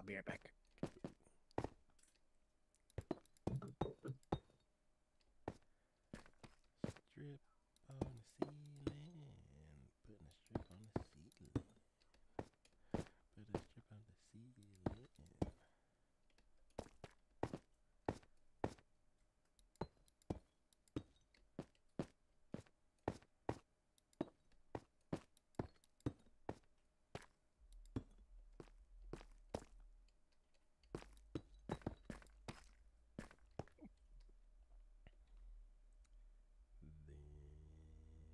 be right back. Strip on the ceiling. Putting a strip on the ceiling. Put a strip on the ceiling.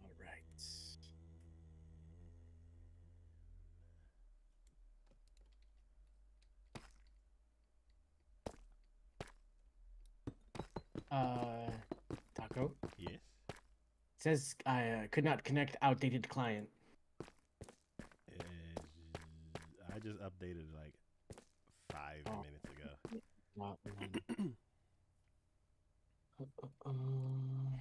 All right. Taco. Yes. Says I could not connect outdated client. I just updated like 5 minutes ago. Not one. Um,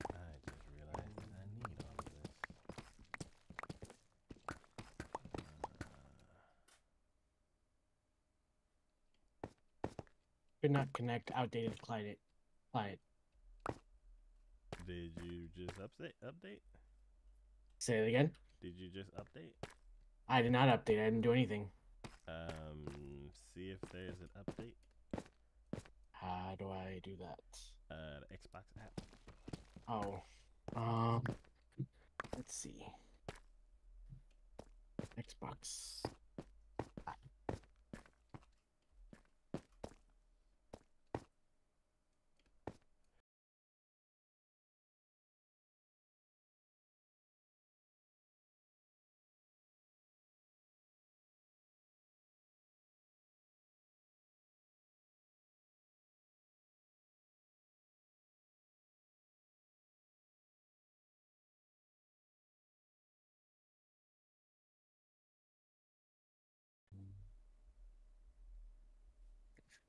I just realized that I need all of this. could not connect outdated client. Client. Did you just update? Say it again. Did you just update? I did not update. I didn't do anything. See if there's an update. How do I do that? The Xbox app. Oh. Let's see. Xbox.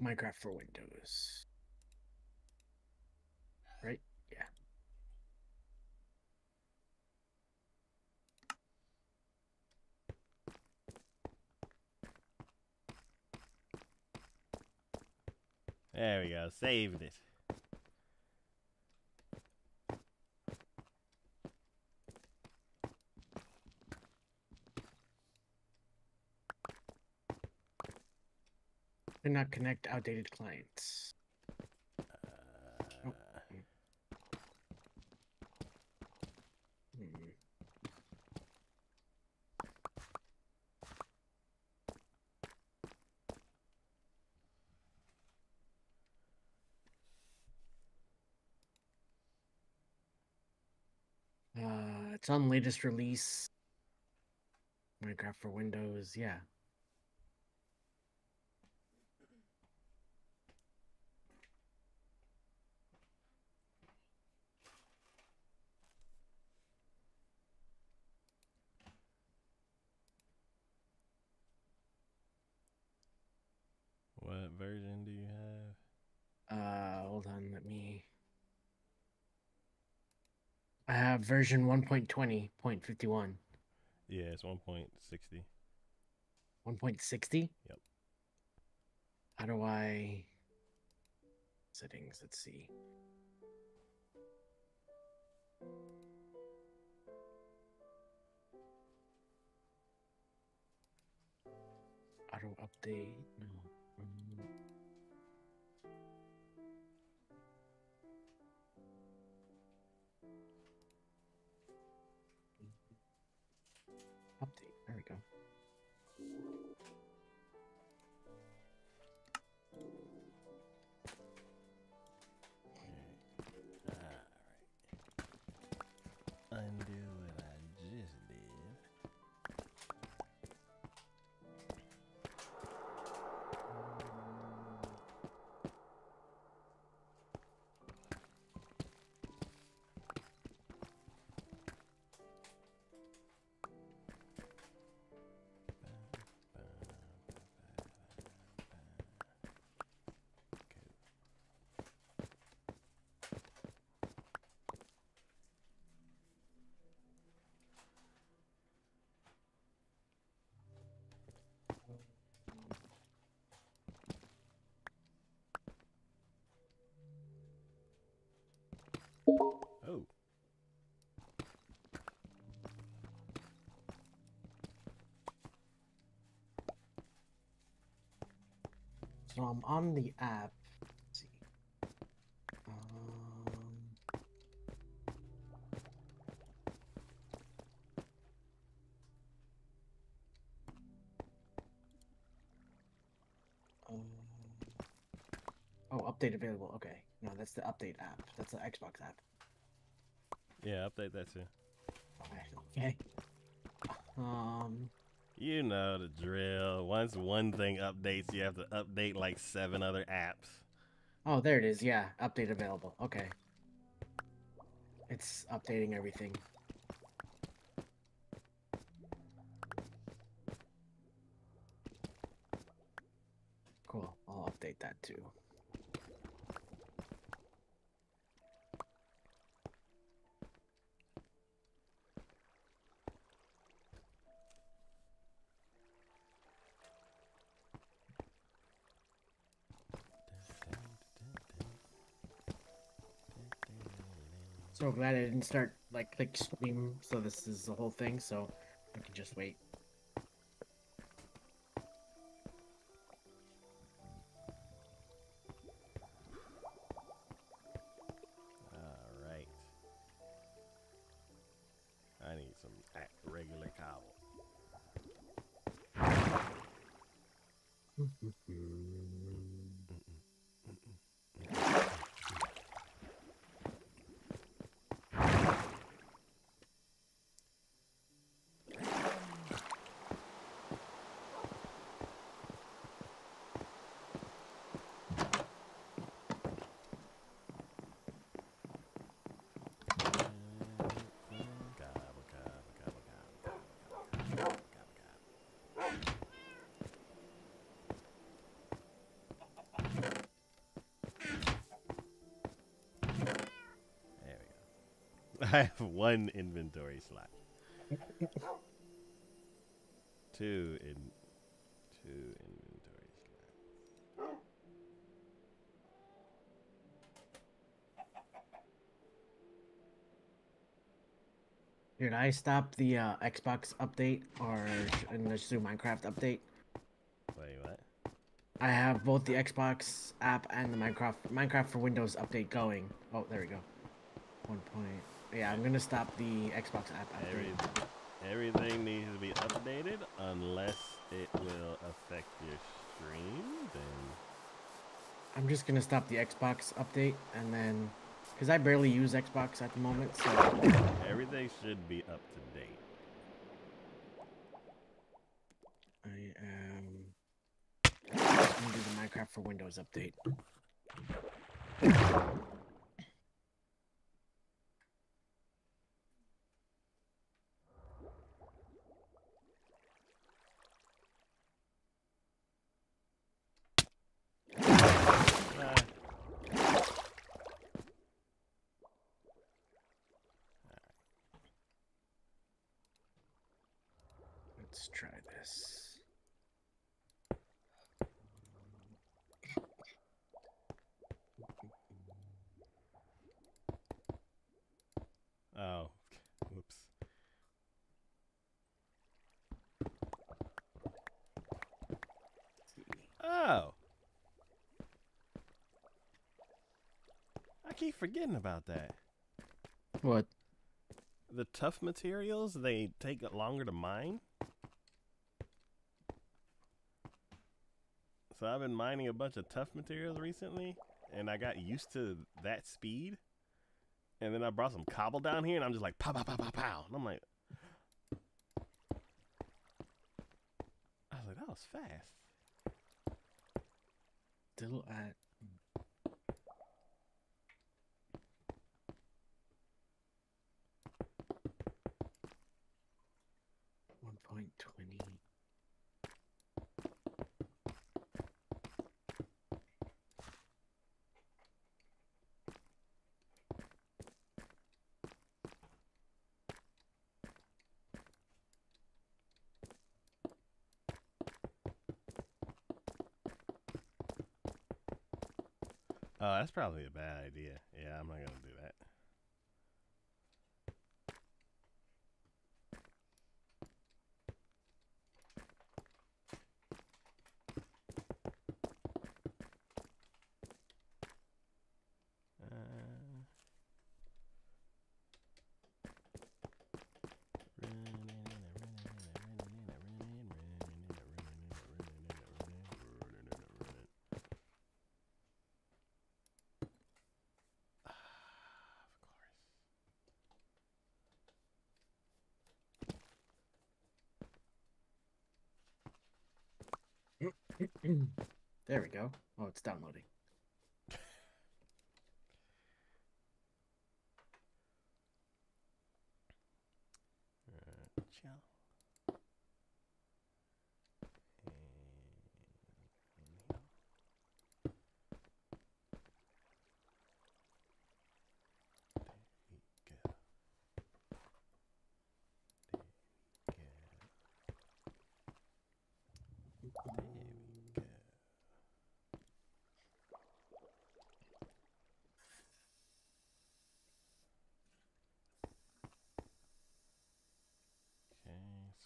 Minecraft for Windows. Right? Yeah. There we go. Saved it. Could not connect outdated clients. Oh. Hmm. It's on latest release. Minecraft for Windows. Yeah. What version do you have? Hold on. Let me. I have version 1.20.51. Yeah, it's 1.60. 1.60. Yep. How do I settings? Let's see. Auto update. No. Update. There we go. Alright. Undo what I just did. Oh. So I'm on the app. Let's see. Um, um, oh, update available. Okay. No, that's the update app. That's the Xbox app. Yeah, update that too. Okay. Um. You know the drill. Once one thing updates, you have to update like 7 other apps. Oh, there it is. Yeah, update available. Okay. It's updating everything. Cool. I'll update that too. So glad I didn't start like click stream. So this is the whole thing. So I can just wait. Alright. I need some regular cobble. I have 1 inventory slot. 2 inventory slots. Did I stop the Xbox update or in the Zoo Minecraft update? Wait, what? I have both the Xbox app and the Minecraft for Windows update going. Oh, there we go. 1 point. Yeah, I'm gonna stop the Xbox app update. Everything needs to be updated unless it will affect your stream. Then I'm just gonna stop the Xbox update and then, because I barely use Xbox at the moment, so everything should be up to date. I am just gonna do the Minecraft for Windows update. Let's try this. Oh, whoops. Oh. I keep forgetting about that. What? The tough materials, they take longer to mine. So I've been mining a bunch of tough materials recently, and I got used to that speed. And then I brought some cobble down here, and I'm just like, pow, pow, pow, pow, pow. And I'm like, that was fast. Still at 1.20. Oh, that's probably a bad idea. Yeah, I'm not going to do that. There we go. Oh, it's downloading. Chill.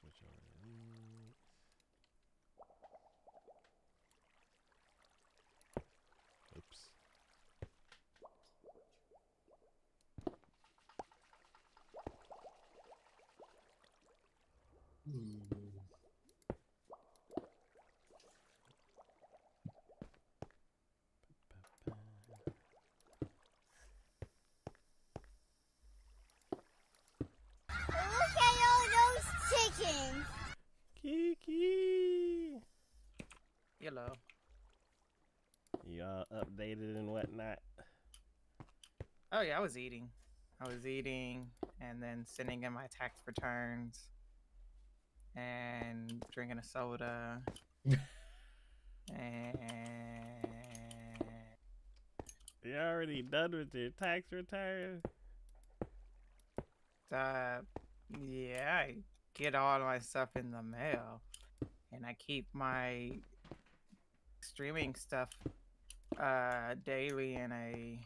Switch over to these. Oops. Look at all those chickens. Kiki. Hello. You all updated and whatnot. Oh yeah, I was eating and then sending in my tax returns and drinking a soda. And You already done with your tax return? yeah, I get all my stuff in the mail, and I keep my streaming stuff daily in a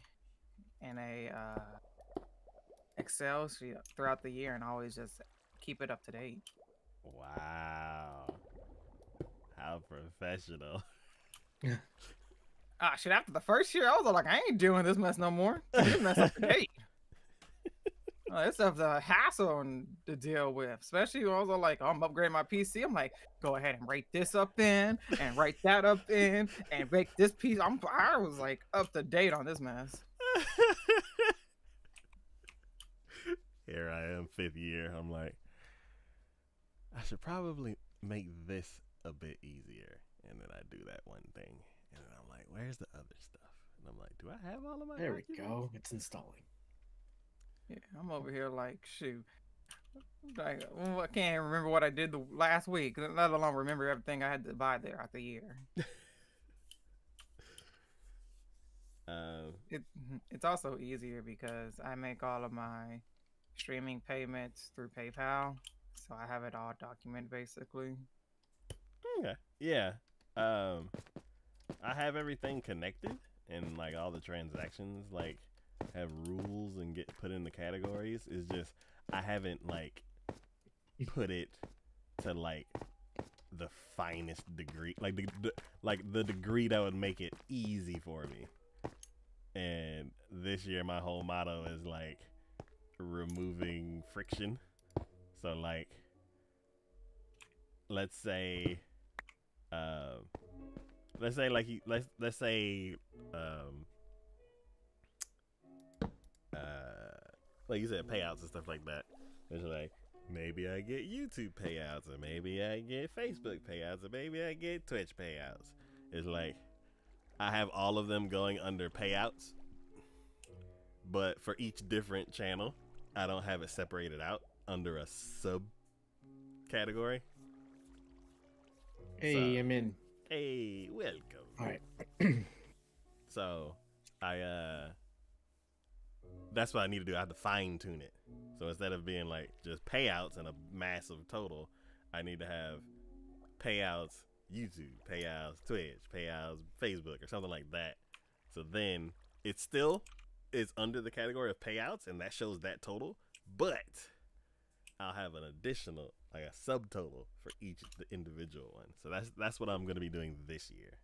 Excel sheet throughout the year, and always just keep it up to date. Wow. How professional. Ah, shit, after the first year, I was like, I ain't doing this mess no more. This mess up to date. This stuff's a hassle to deal with, especially when I was like, oh, I'm upgrading my PC. I'm like, go ahead and write this up in, and write that up in, and make this piece. I was like up to date on this mess. Here I am, 5th year. I'm like, I should probably make this a bit easier. And then I do that one thing. And then I'm like, where's the other stuff? And I'm like, do I have all of my There we documents? go. It's installing. Yeah, I'm over here like, shoot. Like, I can't remember what I did the last week, let alone remember everything I had to buy throughout the year. It's also easier because I make all of my streaming payments through PayPal, so I have it all documented basically. Okay. Yeah. I have everything connected, and like all the transactions like have rules and get put in the categories. It's just I haven't like put it to like the finest degree, like the degree that would make it easy for me. And this year my whole motto is like removing friction. So like let's say like let's say like you said, payouts and stuff like that. It's like maybe I get YouTube payouts, or maybe I get Facebook payouts, or maybe I get Twitch payouts. It's like I have all of them going under payouts, but for each different channel, I don't have it separated out under a sub category. Hey, I'm in. Hey, welcome. All right. So that's what I need to do. I have to fine tune it. So instead of being like just payouts and a massive total, I need to have payouts YouTube, payouts Twitch, payouts Facebook, or something like that. So then it still is under the category of payouts, and that shows that total, but I'll have an additional, like a subtotal for each the individual one. So that's what I'm going to be doing this year.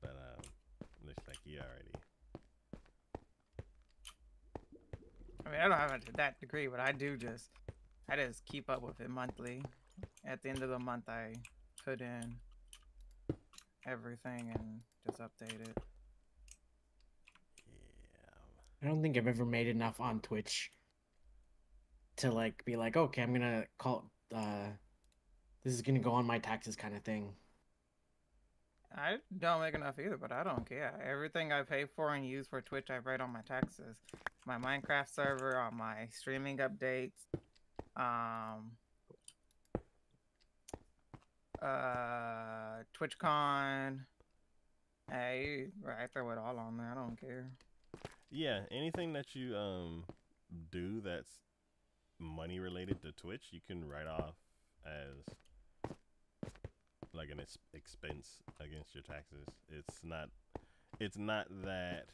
But looks like you already. I mean, I don't have it to that degree, but I just keep up with it monthly. At the end of the month, I put in everything and just update it. Yeah. I don't think I've ever made enough on Twitch to like be like, okay, I'm gonna this is gonna go on my taxes kind of thing. I don't make enough either, but I don't care. Everything I pay for and use for Twitch, I write on my taxes. My Minecraft server, on my streaming updates, TwitchCon. Hey, I throw it all on there. I don't care. Yeah, anything that you do that's money related to Twitch, you can write off as like an expense against your taxes. It's not that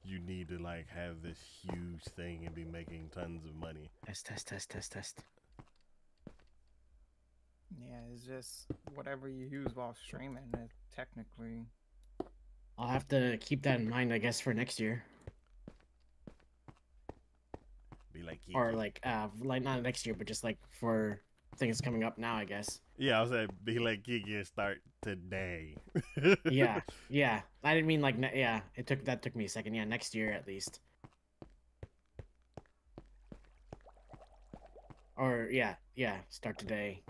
you need to like have this huge thing and be making tons of money. Test. Yeah, it's just whatever you use while streaming. It technically. I'll have to keep that in mind, I guess, for next year. Be like, Or like not next year, but just like for things coming up now, I guess. yeah, I was saying, be like, Kiki, start today. Yeah. I didn't mean like yeah. That took me a second. Yeah, next year at least. Or yeah. Start today.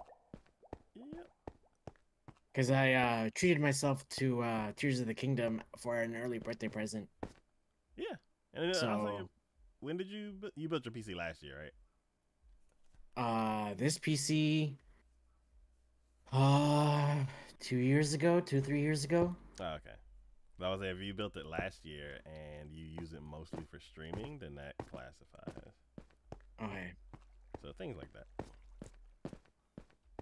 Yep. Because I treated myself to Tears of the Kingdom for an early birthday present. Yeah, and then, So when did you built your PC last year, right? this PC 2 years ago, 3 years ago. Oh, okay. But I was saying, if you built it last year and you use it mostly for streaming, then that classifies. Okay. So things like that.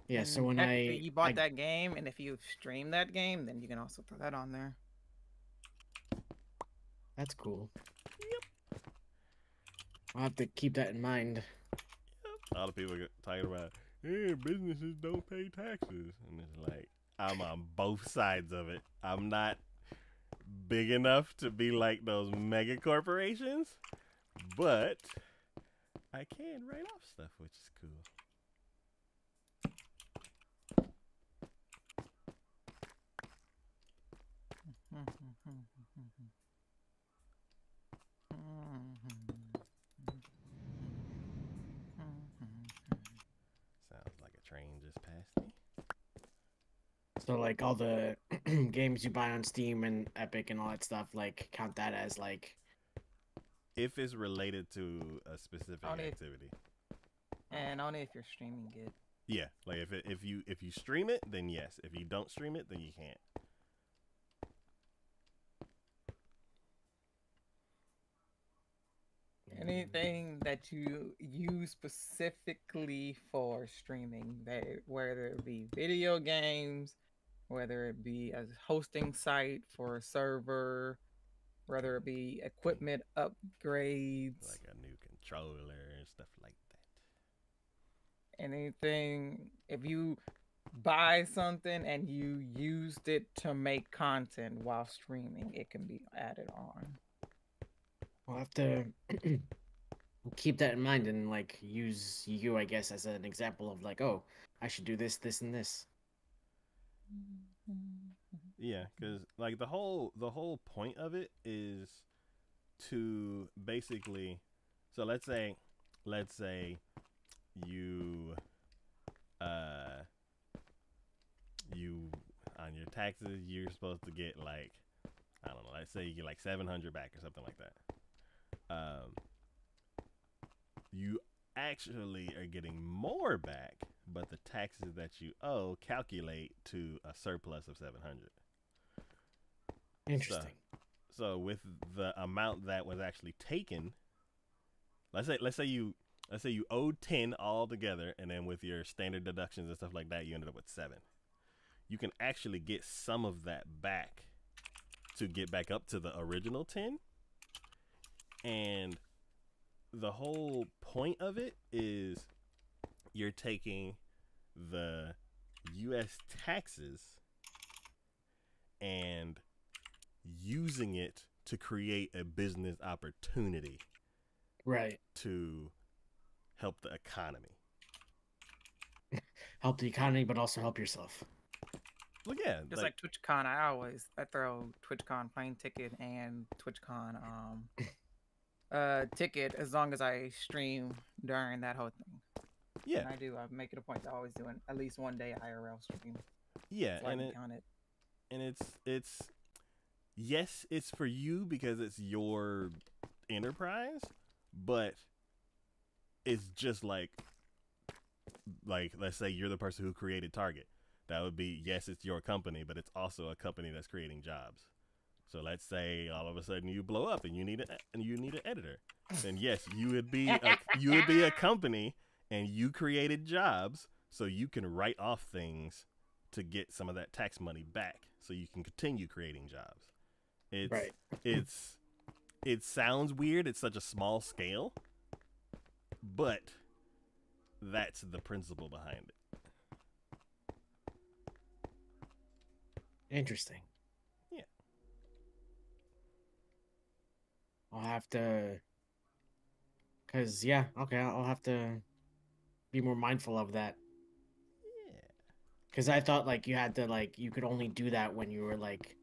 Yeah, And so when technically you bought that game, and if you stream that game, then you can also throw that on there. That's cool. Yep. I'll have to keep that in mind. Yep. All the people talking about, hey, businesses don't pay taxes. And it's like, I'm on both sides of it. I'm not big enough to be like those mega corporations, but I can write off stuff, which is cool. Sounds like a train just passed me. So like all the games you buy on Steam and Epic and all that stuff, like count that as like If it's related to a specific Only if- activity. And only if you're streaming it. Yeah, like if you stream it, then yes. If you don't stream it, then you can't. Anything that you use specifically for streaming, whether it be video games, whether it be a hosting site for a server, whether it be equipment upgrades, Like a new controller and stuff like that. anything, if you buy something and you used it to make content while streaming, it can be added on. I'll have to keep that in mind and like use you, I guess, as an example of like, oh, I should do this, this, and this. Yeah, because like the whole point of it is to basically, so let's say you you on your taxes you're supposed to get like, I don't know, let's say you get like 700 back or something like that. You actually are getting more back, but the taxes that you owe calculate to a surplus of 700. Interesting. So with the amount that was actually taken, let's say you owed 10 all together, and then with your standard deductions and stuff like that, you ended up with 7. You can actually get some of that back to get back up to the original 10. And the whole point of it is you're taking the U.S. taxes and using it to create a business opportunity, Right. to help the economy. Help the economy, but also help yourself. Well, yeah, Just like TwitchCon, I throw TwitchCon plane ticket and TwitchCon ticket as long as I stream during that whole thing. Yeah. And I do. I make it a point to always do at least one day IRL stream. Yeah, So I can count it. and it's yes, it's for you because it's your enterprise, but it's just like let's say you're the person who created Target. That would be, yes, it's your company, but it's also a company that's creating jobs. So let's say all of a sudden you blow up and you need an editor. Then yes, you would be a company and you created jobs, so you can write off things to get some of that tax money back, so you can continue creating jobs. It sounds weird. It's such a small scale, but that's the principle behind it. Interesting. Yeah. I'll have to, cause okay, I'll have to be more mindful of that. Yeah. Cause I thought like you had to you could only do that when you were like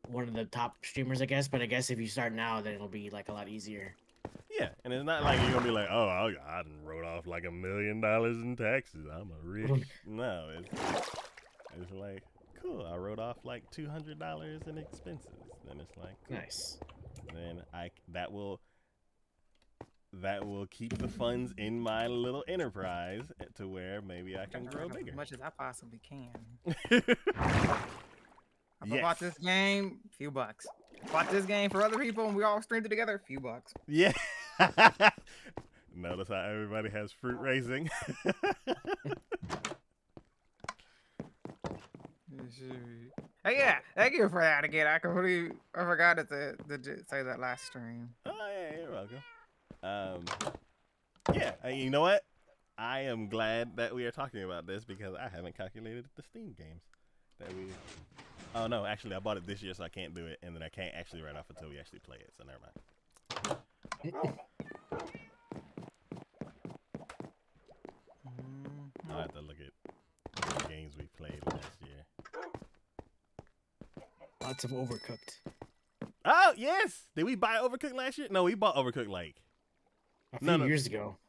one of the top streamers, I guess. But I guess if you start now, then it'll be like a lot easier. Yeah, and it's not like you're gonna be like, oh, I done wrote off like $1 million in taxes. I'm a rich. No, it's like, cool. I wrote off like $200 in expenses. Then it's like, cool. Nice. Then that will keep the funds in my little enterprise to where maybe I can grow bigger. As much as I possibly can. I Yes. bought this game, few bucks. Bought this game for other people, and we all streamed it together, few bucks. Yeah. Notice how everybody has fruit racing. Hey, yeah, thank you for that again. I forgot to say that last stream. Oh yeah, you're welcome. Yeah, you know what? I am glad that we are talking about this because I haven't calculated the Steam games that we. Oh no, actually I bought it this year, so I can't do it, and then I can't actually write off until we actually play it. So never mind. I'll have to look at the games we played last year. Lots of Overcooked. Oh yes, did we buy Overcooked last year? No, we bought Overcooked like A few years ago.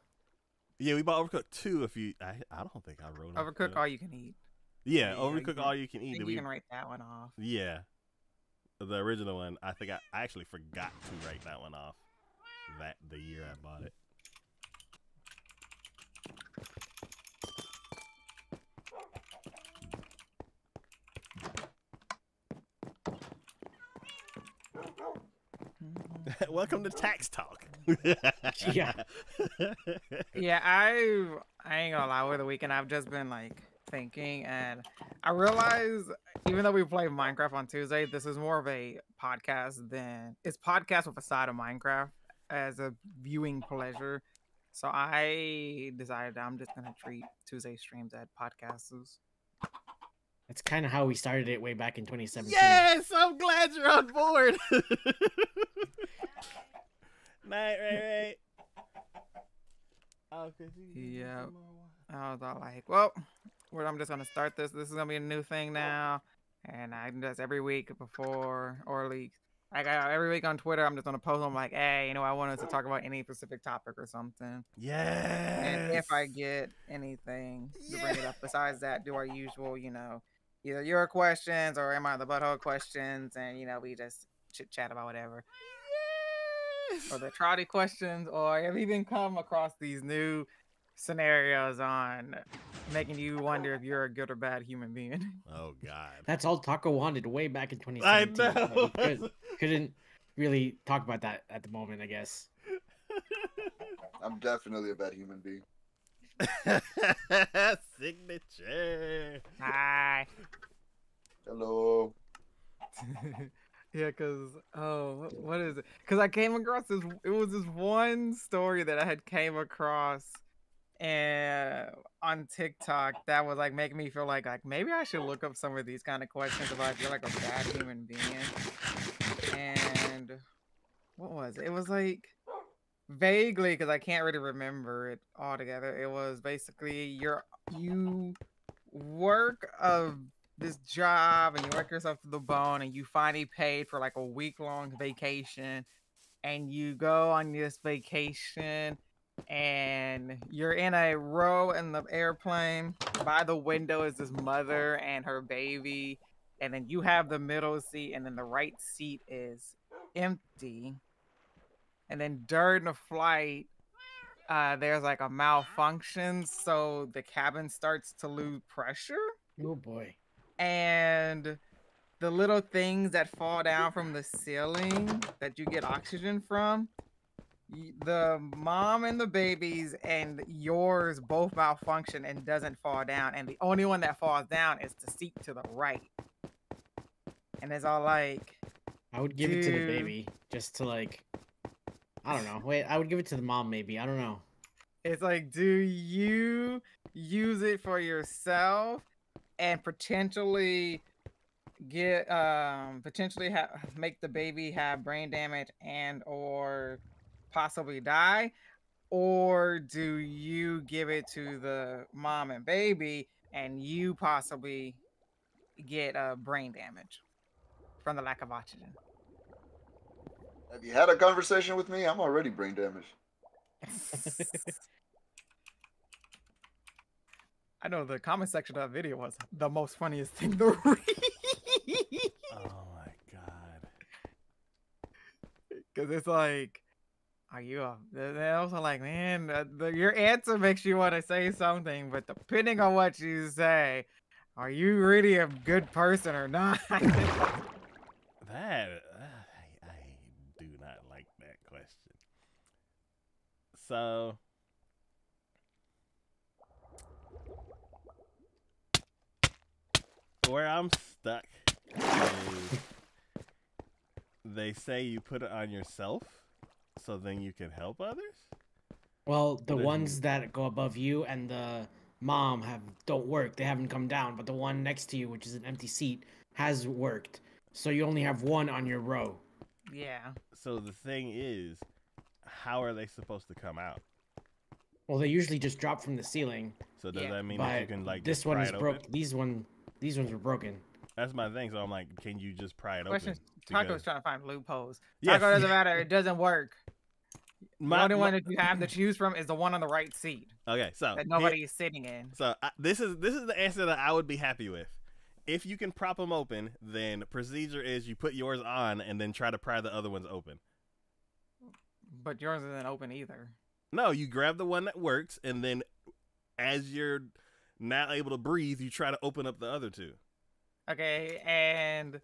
Yeah, we bought Overcooked 2. I don't think I wrote Overcooked all you can eat. Yeah, Overcooked all you can eat. You can write that one off. Yeah, the original one. I think I actually forgot to write that one off. The year I bought it. Welcome to Tax Talk. Yeah. Yeah, I ain't gonna lie. Over the weekend, I've just been like thinking, and I realized even though we play Minecraft on Tuesday, this is more of a podcast than it's podcast with a side of Minecraft as a viewing pleasure. So I decided I'm just gonna treat Tuesday streams as podcasts. That's kind of how we started it way back in 2017. Yes, I'm glad you're on board. Right. Yeah. I was all like, well, I'm just gonna start this. This is gonna be a new thing now, and I can just every week before or like every week on Twitter, I'm just gonna post. I'm like, hey, I want us to talk about any specific topic or something. Yes. And if I get anything to bring it up besides that, do our usual, either your questions or am I the butthole questions, and we just chit chat about whatever. Or the trotty questions, or have even come across these new scenarios on making you wonder if you're a good or bad human being. Oh God. That's all Taco wanted way back in 2017. I know. But couldn't really talk about that at the moment, I guess. I'm definitely a bad human being. Signature. Hi. Hello. Yeah, because, what is it? Because I came across this, it was this one story that I had came across on TikTok that was like making me feel like maybe I should look up some of these kind of questions about if you're like a bad human being. And what was it? It was like vaguely, because I can't really remember it all together. It was basically you work this job and you work yourself to the bone and you finally paid for like a week-long vacation and you go on this vacation and you're in a row in the airplane. By the window is this mother and her baby, and then you have the middle seat, and then the right seat is empty. And then during the flight, there's like a malfunction, so the cabin starts to lose pressure, Oh boy. and the little things that fall down from the ceiling that you get oxygen from, the mom and the babies and yours both malfunction and doesn't fall down, and the only one that falls down is the seat to the right. And it's all like, I would give it to the Dude. baby just to like. I don't know. Wait, I would give it to the mom maybe. I don't know. it's like, do you use it for yourself and potentially get make the baby have brain damage and or possibly die, or do you give it to the mom and baby and you possibly get brain damage from the lack of oxygen? Have you had a conversation with me? I'm already brain damaged. I know the comment section of that video was the most funniest thing to read. Oh my god. Because it's like, are you they're also like, man, your answer makes you want to say something, but depending on what you say, are you really a good person or not? That I do not like that question. So where I'm stuck is they say you put it on yourself so then you can help others? Well, the What is ones it? that go above you and the mom don't work. They haven't come down, but the one next to you, which is an empty seat, has worked. So you only have one on your row. Yeah. So the thing is, how are they supposed to come out? Well, they usually just drop from the ceiling. So does Yeah, that mean that you But can like this just one pry is it broke. open? These ones were broken. That's my thing. So I'm like, can you just pry it Question: open? Taco's Because- trying to find loopholes. Yes. Taco doesn't matter. It doesn't work. The My- only my- one that you have to choose from is the one on the right seat Okay, so that here- nobody is sitting in. So this is the answer that I would be happy with. If you can prop them open, then procedure is you put yours on and then try to pry the other ones open. But yours isn't open either. No, you grab the one that works, and then as you're not able to breathe, you try to open up the other two. Okay, and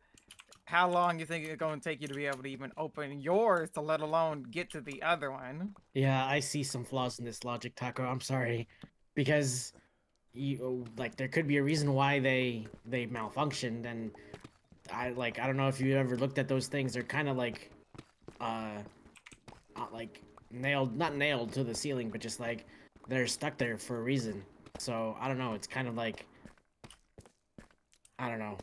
how long you think it's going to take you to be able to even open yours, to let alone get to the other one? Yeah, I see some flaws in this logic, Taco. I'm sorry, because there could be a reason why they malfunctioned, and I don't know if you ever looked at those things. They're kind of like not nailed to the ceiling, but just like they're stuck there for a reason. So I don't know. It's kind of like, I don't know.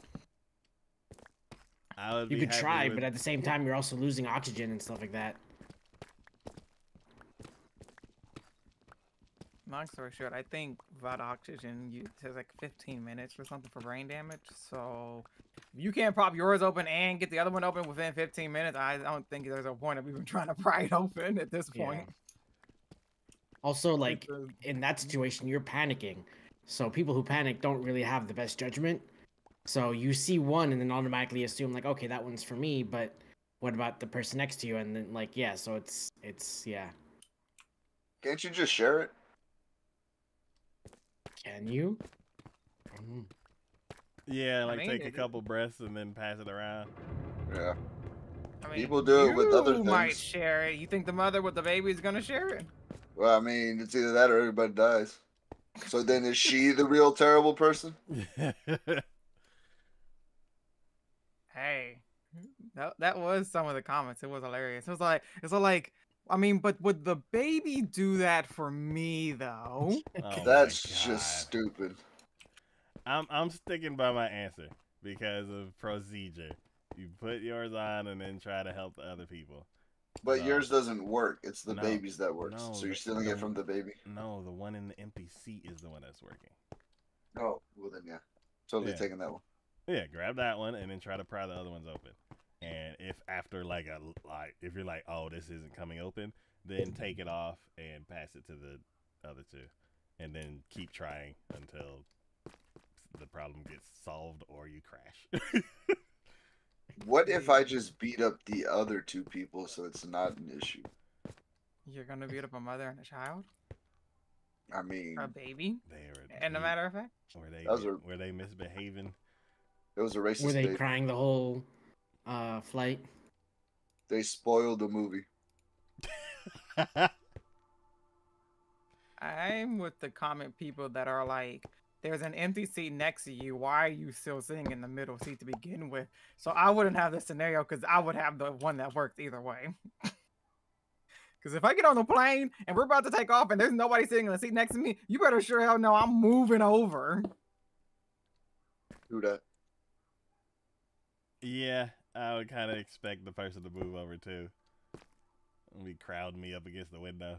I would You be could happy try, with- but at the same time, you're also losing oxygen and stuff like that. Long story short, I think without oxygen, it takes like 15 minutes or something for brain damage. So if you can't prop yours open and get the other one open within 15 minutes, I don't think there's a point of even trying to pry it open at this Yeah. point. Also, like, Because- in that situation, you're panicking. So people who panic don't really have the best judgment. So you see one and then automatically assume, like, okay, that one's for me, but what about the person next to you? And then, like, yeah, so it's yeah. Can't you just share it? Can you? Yeah, like mean, take a it- couple breaths and then pass it around. Yeah. I mean, People do it with other you might things. share it. You think the mother with the baby is gonna share it? Well, I mean, it's either that or everybody dies. So then is she the real terrible person? Hey, that was some of the comments. It was hilarious. It's like, I mean, but would the baby do that for me though? Oh my That's God. just stupid. I'm sticking by my answer because of procedure. You put yours on and then try to help the other people. But No. yours doesn't work. It's the No. baby's that works. No, So you're the- stealing the- it from the baby? No, the one in the empty seat is the one that's working. Oh, well then, yeah. Totally Yeah. taking that one. Yeah, grab that one and then try to pry the other ones open. And if after if you're like, oh, this isn't coming open, then take it off and pass it to the other two, and then keep trying until the problem gets solved or you crash. What if I just beat up the other two people so it's not an issue? You're gonna beat up a mother and a child, I mean, a baby, They were, and a matter of fact. were they misbehaving? it was a racist Were they date. crying the whole flight? They spoiled the movie. I'm with the comment people that are like, there's an empty seat next to you. Why are you still sitting in the middle seat to begin with? So I wouldn't have this scenario because I would have the one that works either way. Because if I get on the plane and we're about to take off and there's nobody sitting in the seat next to me, you better sure hell know I'm moving over. Do that. Yeah, I would kind of expect the person to move over too. And be crowding me up against the window.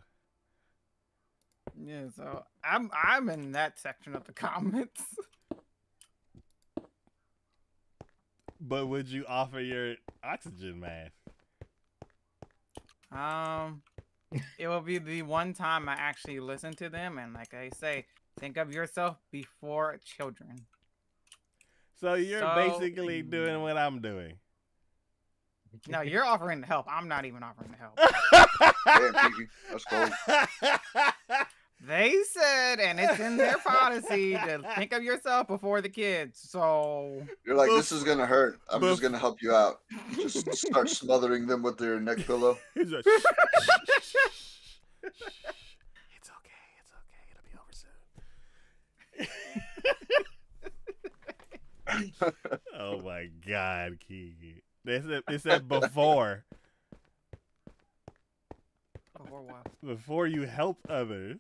Yeah, so I'm in that section of the comments. But would you offer your oxygen mask? It will be the one time I actually listen to them, and like I say, think of yourself before children. So you're So- basically doing what I'm doing. No, you're offering to help. I'm not even offering to help. Damn, Kiki. That's cold. They said, and it's in their policy, to think of yourself before the kids. So You're like, this is gonna hurt. I'm Bef- just gonna help you out. Just start smothering them with their neck pillow. He's like, it's okay. It'll be over soon. Oh my God, Kiki. It said before. before what? Before you help others.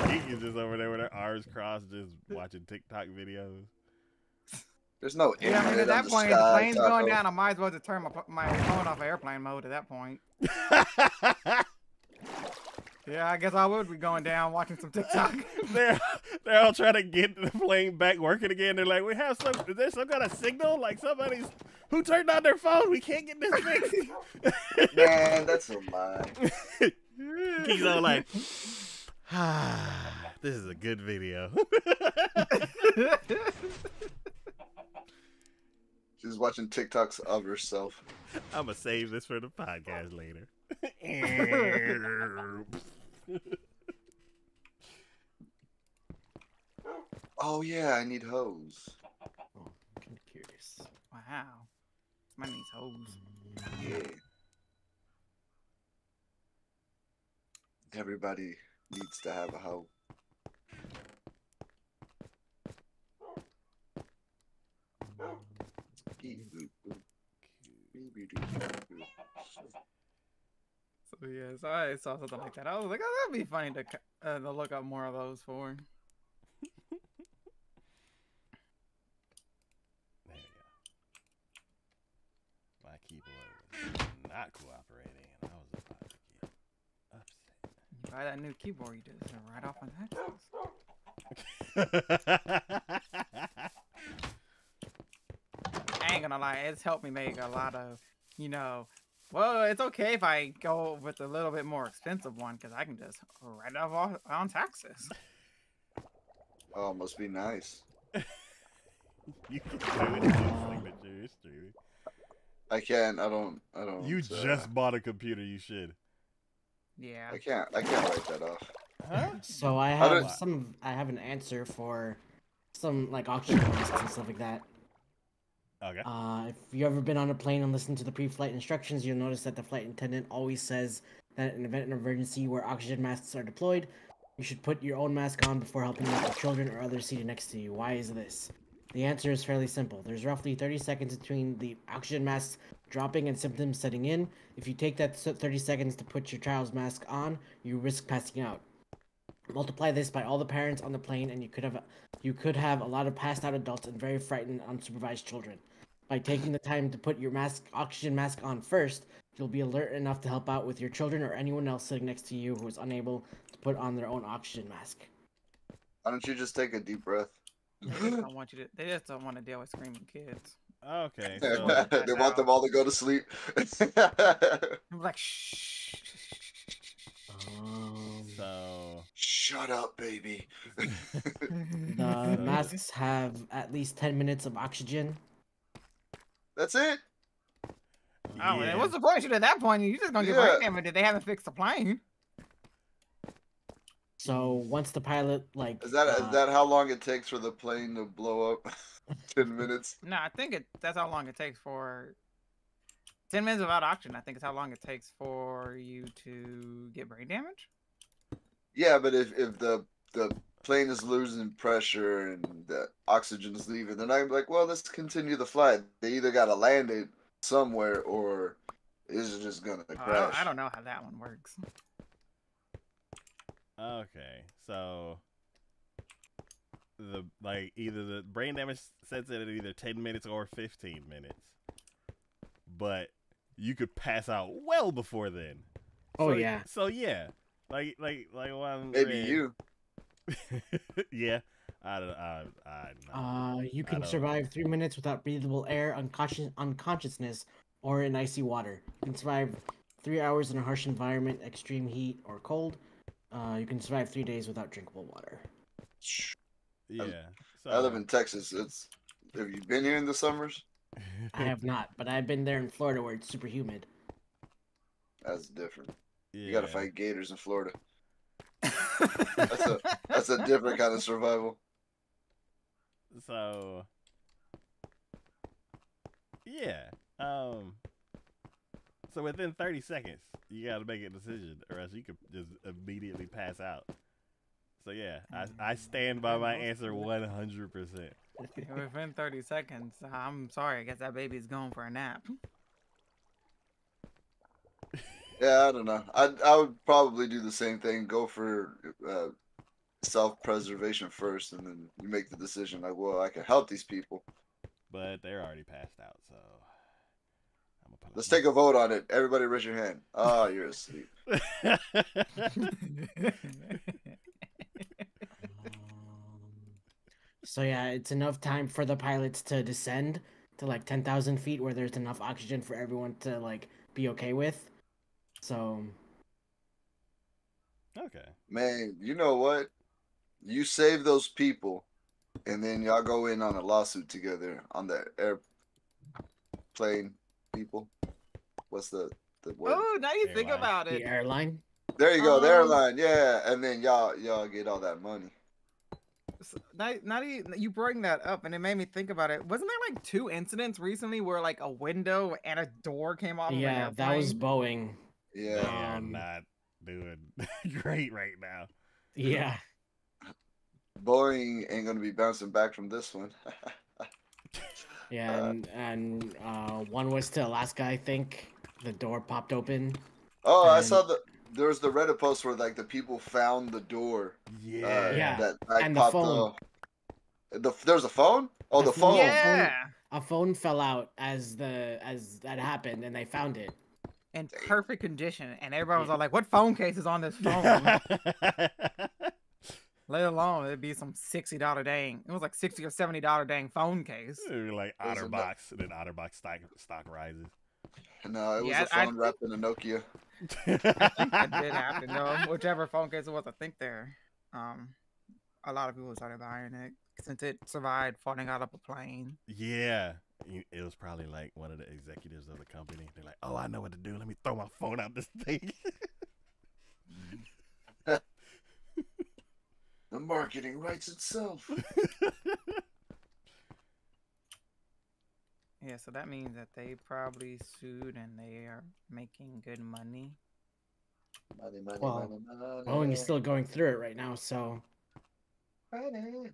Kiki's just over there with her arms crossed, just watching TikTok videos. There's no Yeah, I mean, internet at on that the point, the sky, plane's going Taco. down. I might as well just turn my phone off airplane mode at that point. Yeah, I guess I would be going down watching some TikTok. they're all trying to get the plane back working again. They're like, is there some kind of signal? Like somebody's who turned on their phone? We can't get this fixed. Man, that's a lie. He's all like, this is a good video. She's watching TikToks of herself. I'm gonna save this for the podcast later. Oh yeah, I need hose. Oh, I'm kind of curious. Wow. My knees hose. Yeah. Everybody needs to have a hoe. So yeah, so I saw something like that. I was like, oh, that'd be funny to look up more of those for. There we go. My keyboard was not cooperating, and I was about to get upset. You buy that new keyboard, you just right off on that. I ain't gonna lie, it's helped me make a lot of, well, it's okay if I go with a little bit more expensive one because I can just write it off on taxes. Oh, must be nice. You can do it in signature streaming. I can't. I don't. You just bought a computer. You should. Yeah. I can't write that off. Huh? So I don't- have I have an answer for some like oxygen masks and stuff like that. Okay. If you ever been on a plane and listened to the pre-flight instructions, you'll notice that the flight attendant always says that in event of emergency where oxygen masks are deployed, you should put your own mask on before helping out the children or others seated next to you. Why is this? The answer is fairly simple. There's roughly 30 seconds between the oxygen masks dropping and symptoms setting in. If you take that 30 seconds to put your child's mask on, you risk passing out. Multiply this by all the parents on the plane, and you could have a lot of passed out adults and very frightened, unsupervised children. By taking the time to put your oxygen mask on first, you'll be alert enough to help out with your children or anyone else sitting next to you who is unable to put on their own oxygen mask. Why don't you just take a deep breath? They just don't want they just don't want to deal with screaming kids. Okay. They So, want them all to go to sleep. I'm like, shh. So Shut up, baby. The masks have at least 10 minutes of oxygen. That's it. Oh, yeah. what's the point? At that point, you're just gonna get Yeah. brain damage if they haven't fixed the plane. So once the pilot like Is that how long it takes for the plane to blow up? 10 minutes. No, I think that's how long it takes for 10 minutes without oxygen. I think it's how long it takes for you to get brain damage. Yeah, but if the plane is losing pressure and the oxygen is leaving, then I'm like, well, let's continue the flight. They either got to land it somewhere or is it just gonna Oh, crash? I don't know how that one works. Okay, so either the brain damage sets it at either 10 minutes or 15 minutes, but you could pass out well before then. Oh So, yeah. So yeah, like one. Maybe you. Yeah, I don't. I You can don't- survive 3 minutes without breathable air, unconsciousness, or in icy water. You can survive 3 hours in a harsh environment, extreme heat or cold. You can survive 3 days without drinkable water. Yeah. I live in Texas. Have you been here in the summers? I have not, but I've been there in Florida where it's super humid. That's different. Yeah. You got to fight gators in Florida. That's a different kind of survival. So yeah. So within 30 seconds, you got to make a decision, or else you could just immediately pass out. So yeah, I stand by my answer 100%. Within 30 seconds, I'm sorry. I guess that baby's going for a nap. Yeah, I don't know. I would probably do the same thing. Go for self-preservation first, and then you make the decision like, well, I can help these people. But they're already passed out, so I'm gonna put Let's take a vote on it. Everybody, raise your hand. Oh, you're asleep. So yeah, it's enough time for the pilots to descend to like 10,000 feet where there's enough oxygen for everyone to like be okay with. So Okay. Man, you know what? You save those people, and then y'all go in on a lawsuit together on the airplane people. What's the word? Oh, now you think Airline. about the it. airline. There you go, the Um, airline. Yeah, and then y'all get all that money. You bring that up, and it made me think about it. Wasn't there like 2 incidents recently where like a window and a door came off? Yeah, of an that was airplane? Boeing. They Yeah. are not doing great right now. Yeah. Boeing ain't gonna be bouncing back from this one. Yeah, and one was to Alaska, I think. The door popped open. Oh, I And- saw there was the Reddit post where like the people found the door. Yeah. Yeah. That like, And the popped phone. there was a phone? Oh, The the phone. phone. Yeah, A phone fell out as that happened, and they found it. in perfect condition, and everybody was all like, "What phone case is on this phone?" Let alone it'd be some $60 dang. It was like $60 or $70 dang phone case. Like Those are OtterBox, and then OtterBox stock rises. No, it was Yeah, a phone wrapped in a Nokia. That did happen though. Whichever phone case it was, I think a lot of people started buying it since it survived falling out of a plane. Yeah. It was probably like one of the executives of the company. They're like, "Oh, I know what to do. Let me throw my phone out this thing." The marketing writes itself. Yeah, so that means that they probably sued and they are making good money. Money, money, Well, money, money. Boeing is still going through it right now, so Money.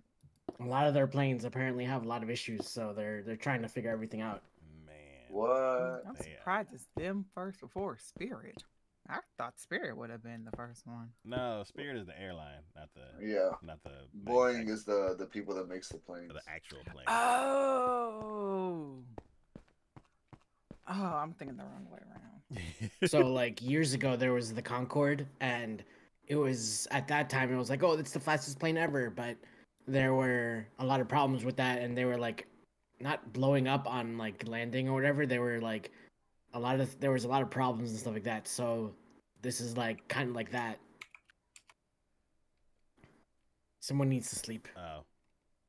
a lot of their planes apparently have a lot of issues. So they're trying to figure everything out. Man. What? I'm Yeah. surprised it's them first before Spirit. I thought Spirit would have been the first one. No, Spirit is the airline, not the Yeah. Boeing manufacturer, is the people that makes the planes. the actual plane. Oh. Oh, I'm thinking the wrong way around. So like years ago, there was the Concorde, and it was at that time it was like, oh, it's the fastest plane ever. But there were a lot of problems with that, and they were like not blowing up on like landing or whatever. They were like there was a lot of problems and stuff like that. So this is like kind of like that. Someone needs to sleep. Oh,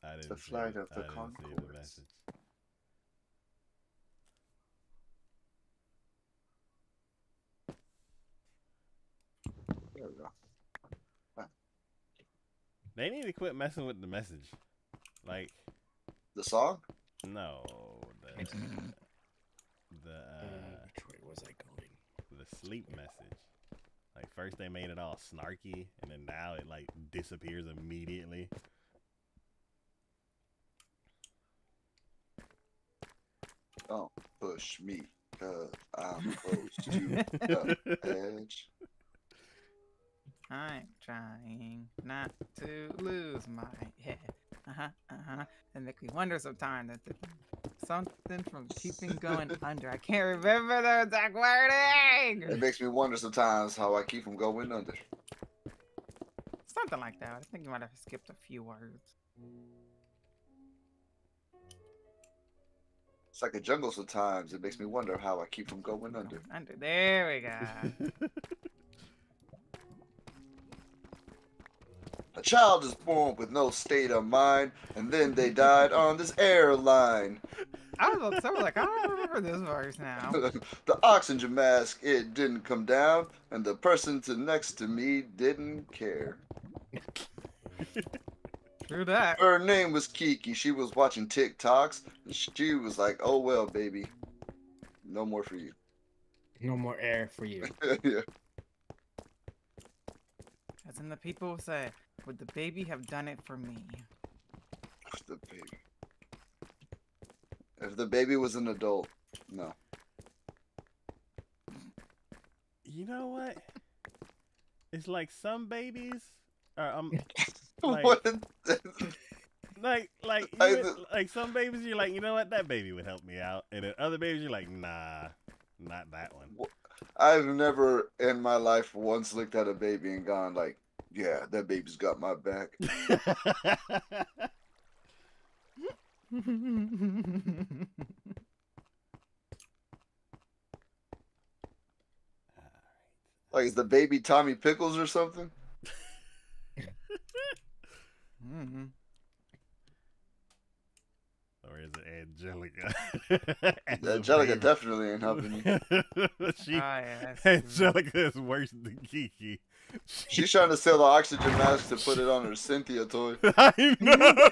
I didn't. The see flight it. of the I didn't see the Conchords. message. There we go. They need to quit messing with the message. Like, The song? no, the Which way was I going? the sleep message. Like first they made it all snarky, and then now it like disappears immediately. Don't push me, cause I'm close to the edge. I'm trying not to lose my head. And make me wonder sometimes that something from keeping going under. I can't remember the exact wording. It makes me wonder sometimes how I keep from going under. Something like that. I think you might have skipped a few words. It's like a jungle sometimes. It makes me wonder how I keep from going under. Under. There we go. A child is born with no state of mind, and then they died on this airline. I was about to say, I was like, I don't remember this verse now. The oxygen mask, it didn't come down, and the person next to me didn't care. True that. Her name was Kiki. She was watching TikToks, and she was like, "Oh well, baby, no more for you." No more air for you. Yeah. As in the people say, would the baby have done it for me? The baby. If the baby was an adult, no. You know what? It's like some babies are like, What? like some babies you're like, you know what, that baby would help me out, and then other babies you're like, nah, not that one. I've never in my life once looked at a baby and gone like, yeah, that baby's got my back. Like, is the baby Tommy Pickles or something? Mm-hmm. Or is it Angelica? Angelica definitely ain't helping me. Yes. Angelica is worse than Kiki. She's trying to sell the oxygen mask to put it on her Cynthia toy. I know.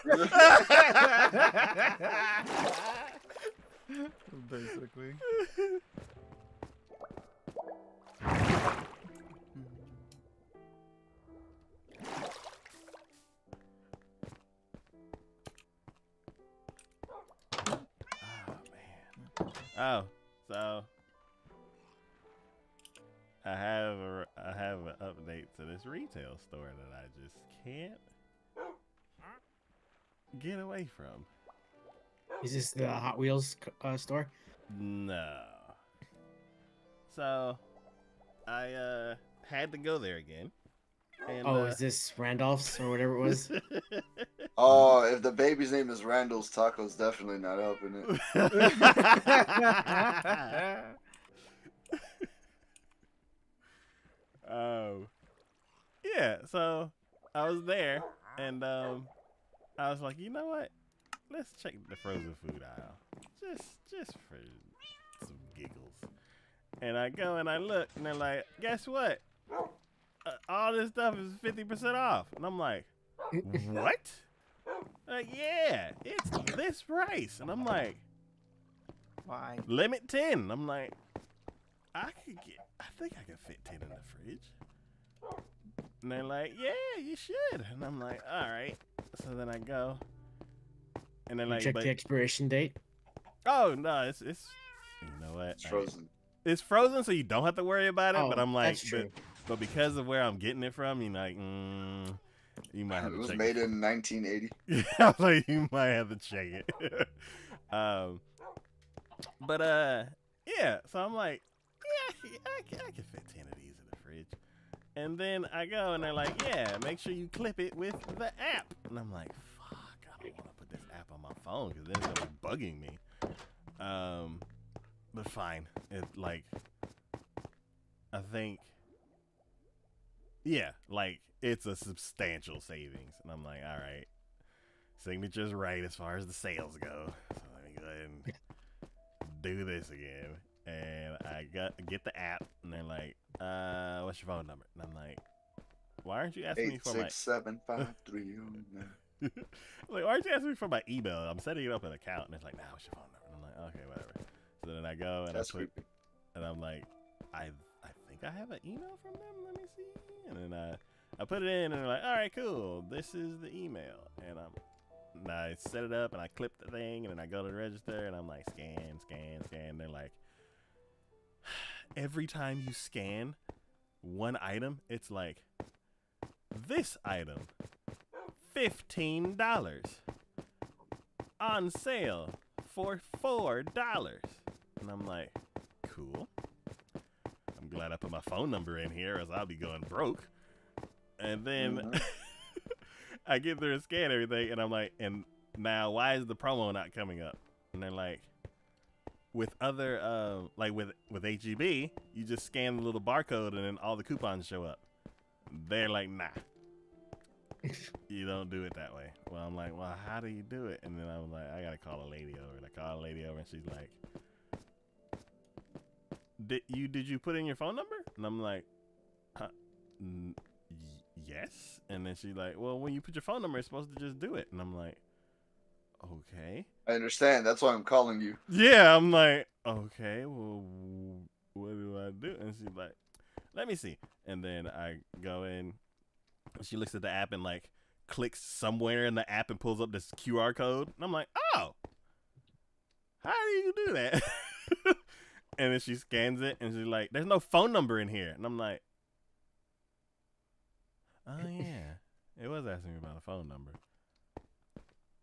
Basically. Oh, so I have an update to this retail store that I just can't get away from. Is this the Hot Wheels store? No. So I had to go there again. And, Oh, is this Randolph's or whatever it was? Oh, if the baby's name is Randall's Tacos, definitely not helping it. Yeah, so I was there, and I was like, you know what? Let's check the frozen food aisle, just for some giggles. And I go and I look, and they're like, guess what? All this stuff is 50% off, and I'm like, what? Like, yeah, it's this price, and I'm like, Why? limit 10. I'm like, I think I could fit 10 in the fridge. And they're like, yeah, you should. And I'm like, all right. So then I go, and they're like, Check the expiration date. oh no, it's you know what? It's frozen. It's frozen, so you don't have to worry about it. Oh, But I'm like, that's true. but because of where I'm getting it from, you're like, you might have It to was check made in 1980. I was like, you might have to check it. But yeah. So I'm like, yeah, I can fit 10 of these in the fridge. And then I go, and they're like, yeah, make sure you clip it with the app. And I'm like, fuck, I don't want to put this app on my phone because then it's gonna be bugging me. But fine. It like, I think, yeah, like it's a substantial savings. And I'm like, all right, signature's right as far as the sales go. So let me go ahead and do this again. And I get the app, and they're like, what's your phone number? And I'm like, why aren't you asking me for my 8675309? like, why aren't you asking me for my email? I'm setting it up an account, and it's like, nah, what's your phone number? And I'm like, okay, whatever. So then I go and That's I put, creepy. and I'm like, I think I have an email from them. Let me see. And then I put it in, and they're like, all right, cool. This is the email. And I set it up, and I clip the thing, and then I go to the register, and I'm like, scan, scan, scan. And they're like, every time you scan one item, it's like, this item, $15 on sale for $4. And I'm like, cool. I'm glad I put my phone number in here, or else I'll be going broke. And then I get there and scan everything, and I'm like, and now why is the promo not coming up? And they're like, with other, like with HEB, you just scan the little barcode, and then all the coupons show up. They're like, nah. You don't do it that way. Well, I'm like, well, how do you do it? And then I was like, I gotta call a lady over. And I call a lady over, and she's like, did you put in your phone number? And I'm like, yes. And then she's like, well, when you put your phone number, it's supposed to just do it. And I'm like, okay. I understand. That's why I'm calling you. Yeah, I'm like, okay, well, what do I do? And she's like, let me see. And then I go in. She looks at the app and like clicks somewhere in the app and pulls up this QR code. And I'm like, oh, how do you do that? And then she scans it and she's like, there's no phone number in here. And I'm like, oh yeah, it was asking me about a phone number.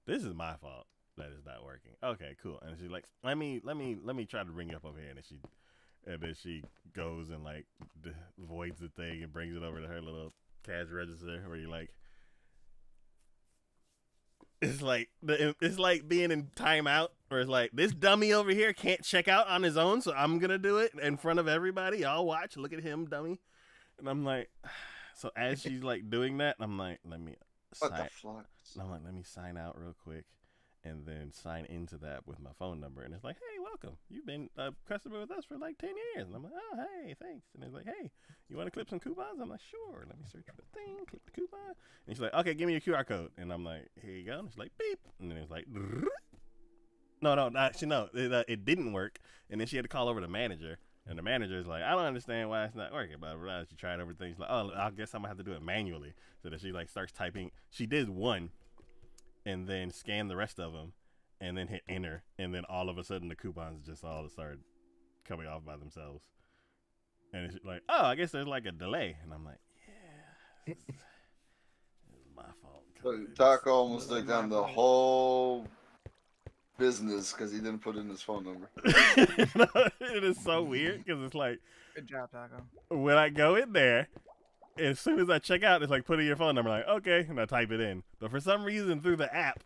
This is my fault that it's not working. Okay, cool. And she's like, let me try to bring you up over here. And then she goes and like voids the thing and brings it over to her little cash register where you like, it's like being in timeout, where it's like, this dummy over here can't check out on his own, so I'm gonna do it in front of everybody. Y'all watch, look at him, dummy. And I'm like, so as she's like doing that, I'm like, let me What the sign. fuck? I'm like, let me sign out real quick, and then sign into that with my phone number. And it's like, hey, welcome. You've been a customer with us for like 10 years. And I'm like, oh, hey, thanks. And it's like, hey, you want to clip some coupons? I'm like, sure. Let me search for the thing, clip the coupon. And she's like, okay, give me your QR code. And I'm like, here you go. And she's like, beep. And then it's like, no, it didn't work. And then she had to call over the manager. And the manager is like, I don't understand why it's not working. But she tried everything. She's like, oh, I guess I'm going to have to do it manually. So that she like starts typing. She did one and then scanned the rest of them and then hit enter. And then all of a sudden the coupons just all started coming off by themselves. And it's like, oh, I guess there's like a delay. And I'm like, yeah, this is my fault. So Taco almost took down the whole business because he didn't put in his phone number. It is so weird because it's like, Good job, Taco. when I go in there, as soon as I check out, it's like, put in your phone number. Like, okay, and I type it in. But for some reason, through the app,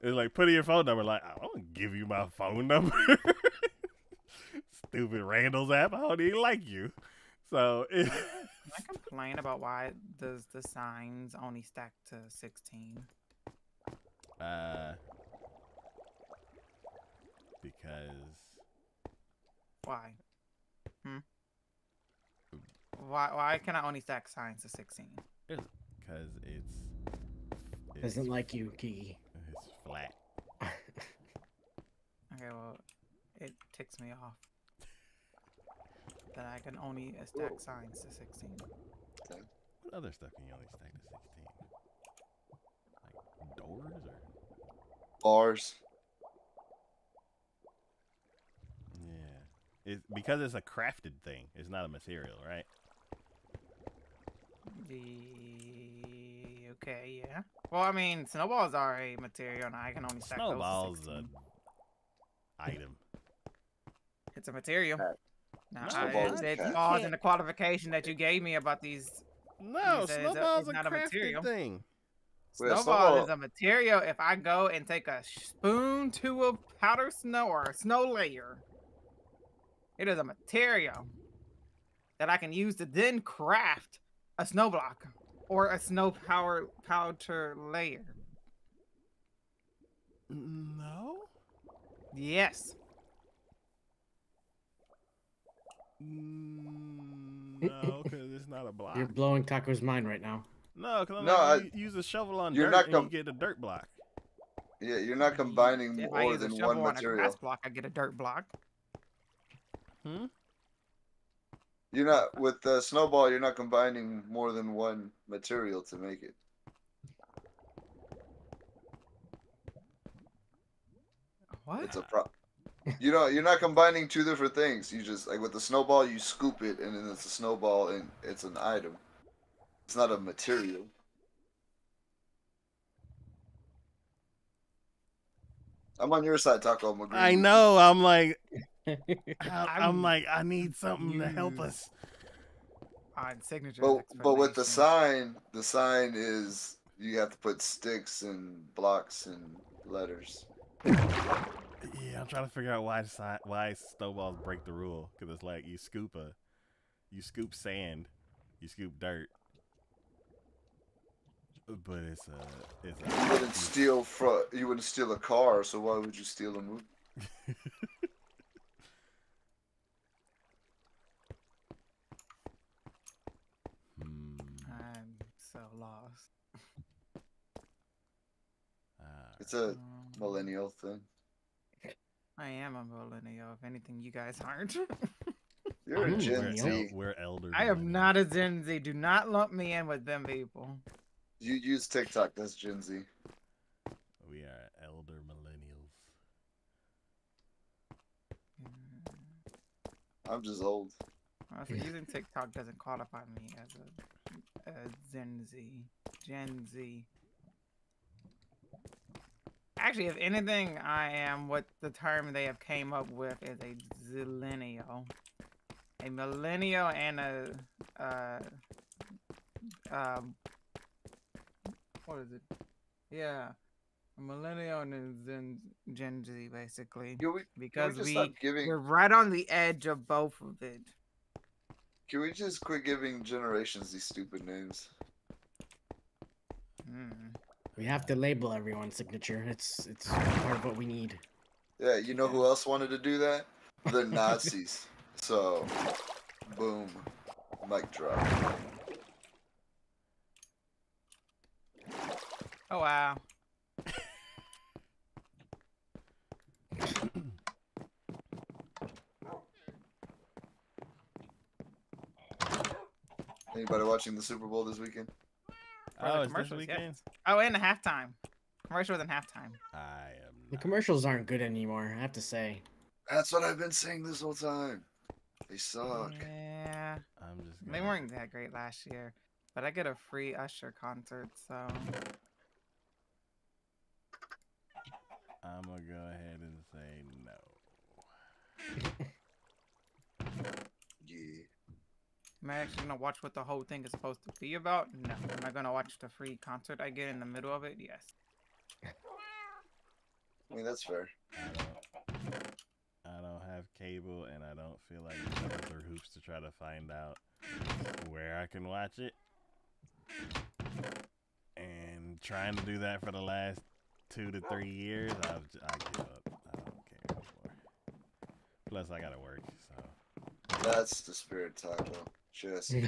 it's like, put in your phone number. Like, I don't give you my phone number. Stupid Randall's app. I don't even like you. So, Can I complain about why does the signs only stack to 16? Because Why? Why can I only stack signs to 16? because it's Doesn't like you, Kiki. it's flat. Okay, well, it ticks me off that I can only stack signs to 16. What other stuff can you only stack to 16? Like doors or? Bars. Yeah, it's because it's a crafted thing. It's not a material, right? Okay, yeah. Well, I mean, snowballs are a material, and I can only stack Snowball's those to 16. an item. It's a material. Now, Snowball's it a falls cat. in the qualification that you gave me about these. No, You said snowball's it's a not a crafted material. thing. Wait, Snowball snowball- is a material. If I go and take a spoon to a powder snow or a snow layer, it is a material that I can use to then craft a snow block or a snow powder layer? No. Yes. No, because it's not a block. You're blowing Taco's mind right now. No, because No, you use a shovel on you're dirt not and you get a dirt block. Yeah, you're not combining If I more use a than shovel one on a grass material. block, I get a dirt block. Hmm? You're not with the snowball. You're not combining more than one material to make it. What? It's a pro. You're not combining two different things. You just like with the snowball, you scoop it, and then it's a snowball, and it's an item. It's not a material. I'm on your side, Taco. I'm agreeing. I know. I'm like, I need something to help confused. us. On signature. But with the sign is you have to put sticks and blocks and letters. Yeah, I'm trying to figure out why snowballs break the rule. Because it's like you scoop sand, you scoop dirt, but it's You wouldn't steal a car, so why would you steal a movie? I'm so lost. It's a millennial thing. I am a millennial. If anything, you guys aren't. You're a I'm Gen millennial. Z. We're elder. I am millennials. not a Gen Z. Do not lump me in with them people. You use TikTok. That's Gen Z. We are elder millennials. I'm just old. Also, using TikTok doesn't qualify me as a Gen Z. Gen Z. Actually, if anything, I am what the term they have came up with is a zillennial. A millennial and what is it? Yeah. A millennial and a Gen Z, basically. Because just stop giving? we're right on the edge of both of it. Can we just quit giving generations these stupid names? We have to label everyone's signature. It's part of what we need. Yeah, you know who else wanted to do that? The Nazis. So, boom, mic drop. Oh wow. Anybody watching the Super Bowl this weekend? For the Oh, it's this commercials, weekend? yes. Oh, and the halftime. Commercials and halftime. I am. The Not. commercials aren't good anymore, I have to say. That's what I've been saying this whole time. They suck. Yeah. I'm just. They weren't that great last year. But I get a free Usher concert, so I'm gonna go ahead and say no. Yeah. am I actually gonna watch what the whole thing is supposed to be about? No. Am I gonna watch the free concert I get in the middle of it? Yes. I mean, that's fair. I don't have cable, and I don't feel like jumping through hoops to try to find out where I can watch it. And trying to do that for the last 2 to 3 years, I give up. I don't care anymore. Plus, I gotta work, so. That's the spirit, Taco. Just give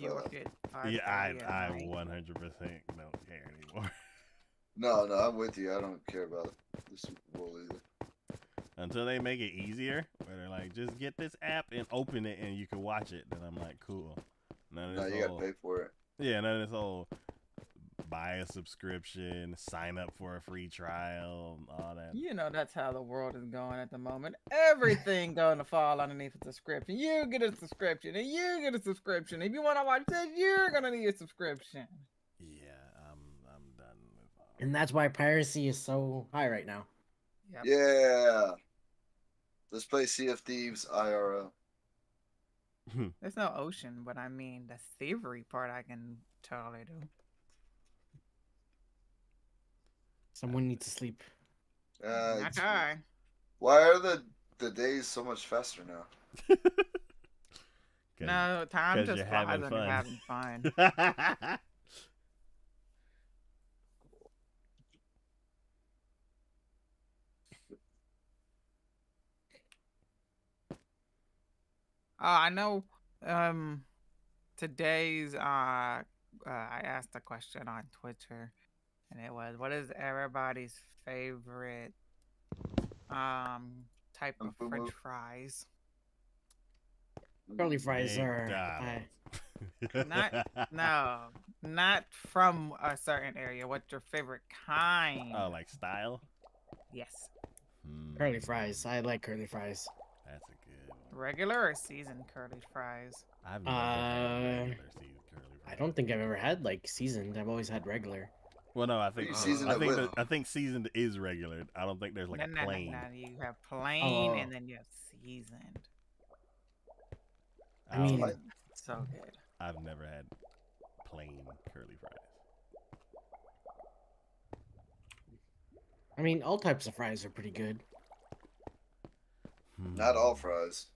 You up. work at Yeah, 5:30 I at night. 100% don't care anymore. No, I'm with you. I don't care about the Super Bowl either. Until they make it easier, where they're like, just get this app and open it and you can watch it. Then I'm like, cool. None of No, this you whole, gotta pay for it. yeah, none of this whole buy a subscription, sign up for a free trial, all that. You know that's how the world is going at the moment. Everything going to fall underneath a subscription. You get a subscription, and you get a subscription. If you want to watch this, you're gonna need a subscription. Yeah, I'm done with all. And that's why piracy is so high right now. Yep. Yeah. Let's play Sea of Thieves IRL. There's no ocean, but I mean the thievery part I can totally do. Someone needs to sleep. Not I. Why are the days so much faster now? No, time 'cause just you're flies having when you're fun. having fun. I know. Today's I asked a question on Twitter, and it was, "What is everybody's favorite type of French fries?" Curly fries are. McDonald's. Not from a certain area. What's your favorite kind? Oh, like style? Yes. Curly fries. I like curly fries. That's a good one. Regular or seasoned curly fries? I've never had regular seasoned curly fries. I don't think I've ever had like seasoned. I've always had regular. Well, no, I think You season I it think with- I think seasoned is regular. I don't think there's like a plain. No. You have plain Oh. and then you have seasoned. I mean, like- So good. I've never had plain curly fries. all types of fries are pretty good. Not all fries.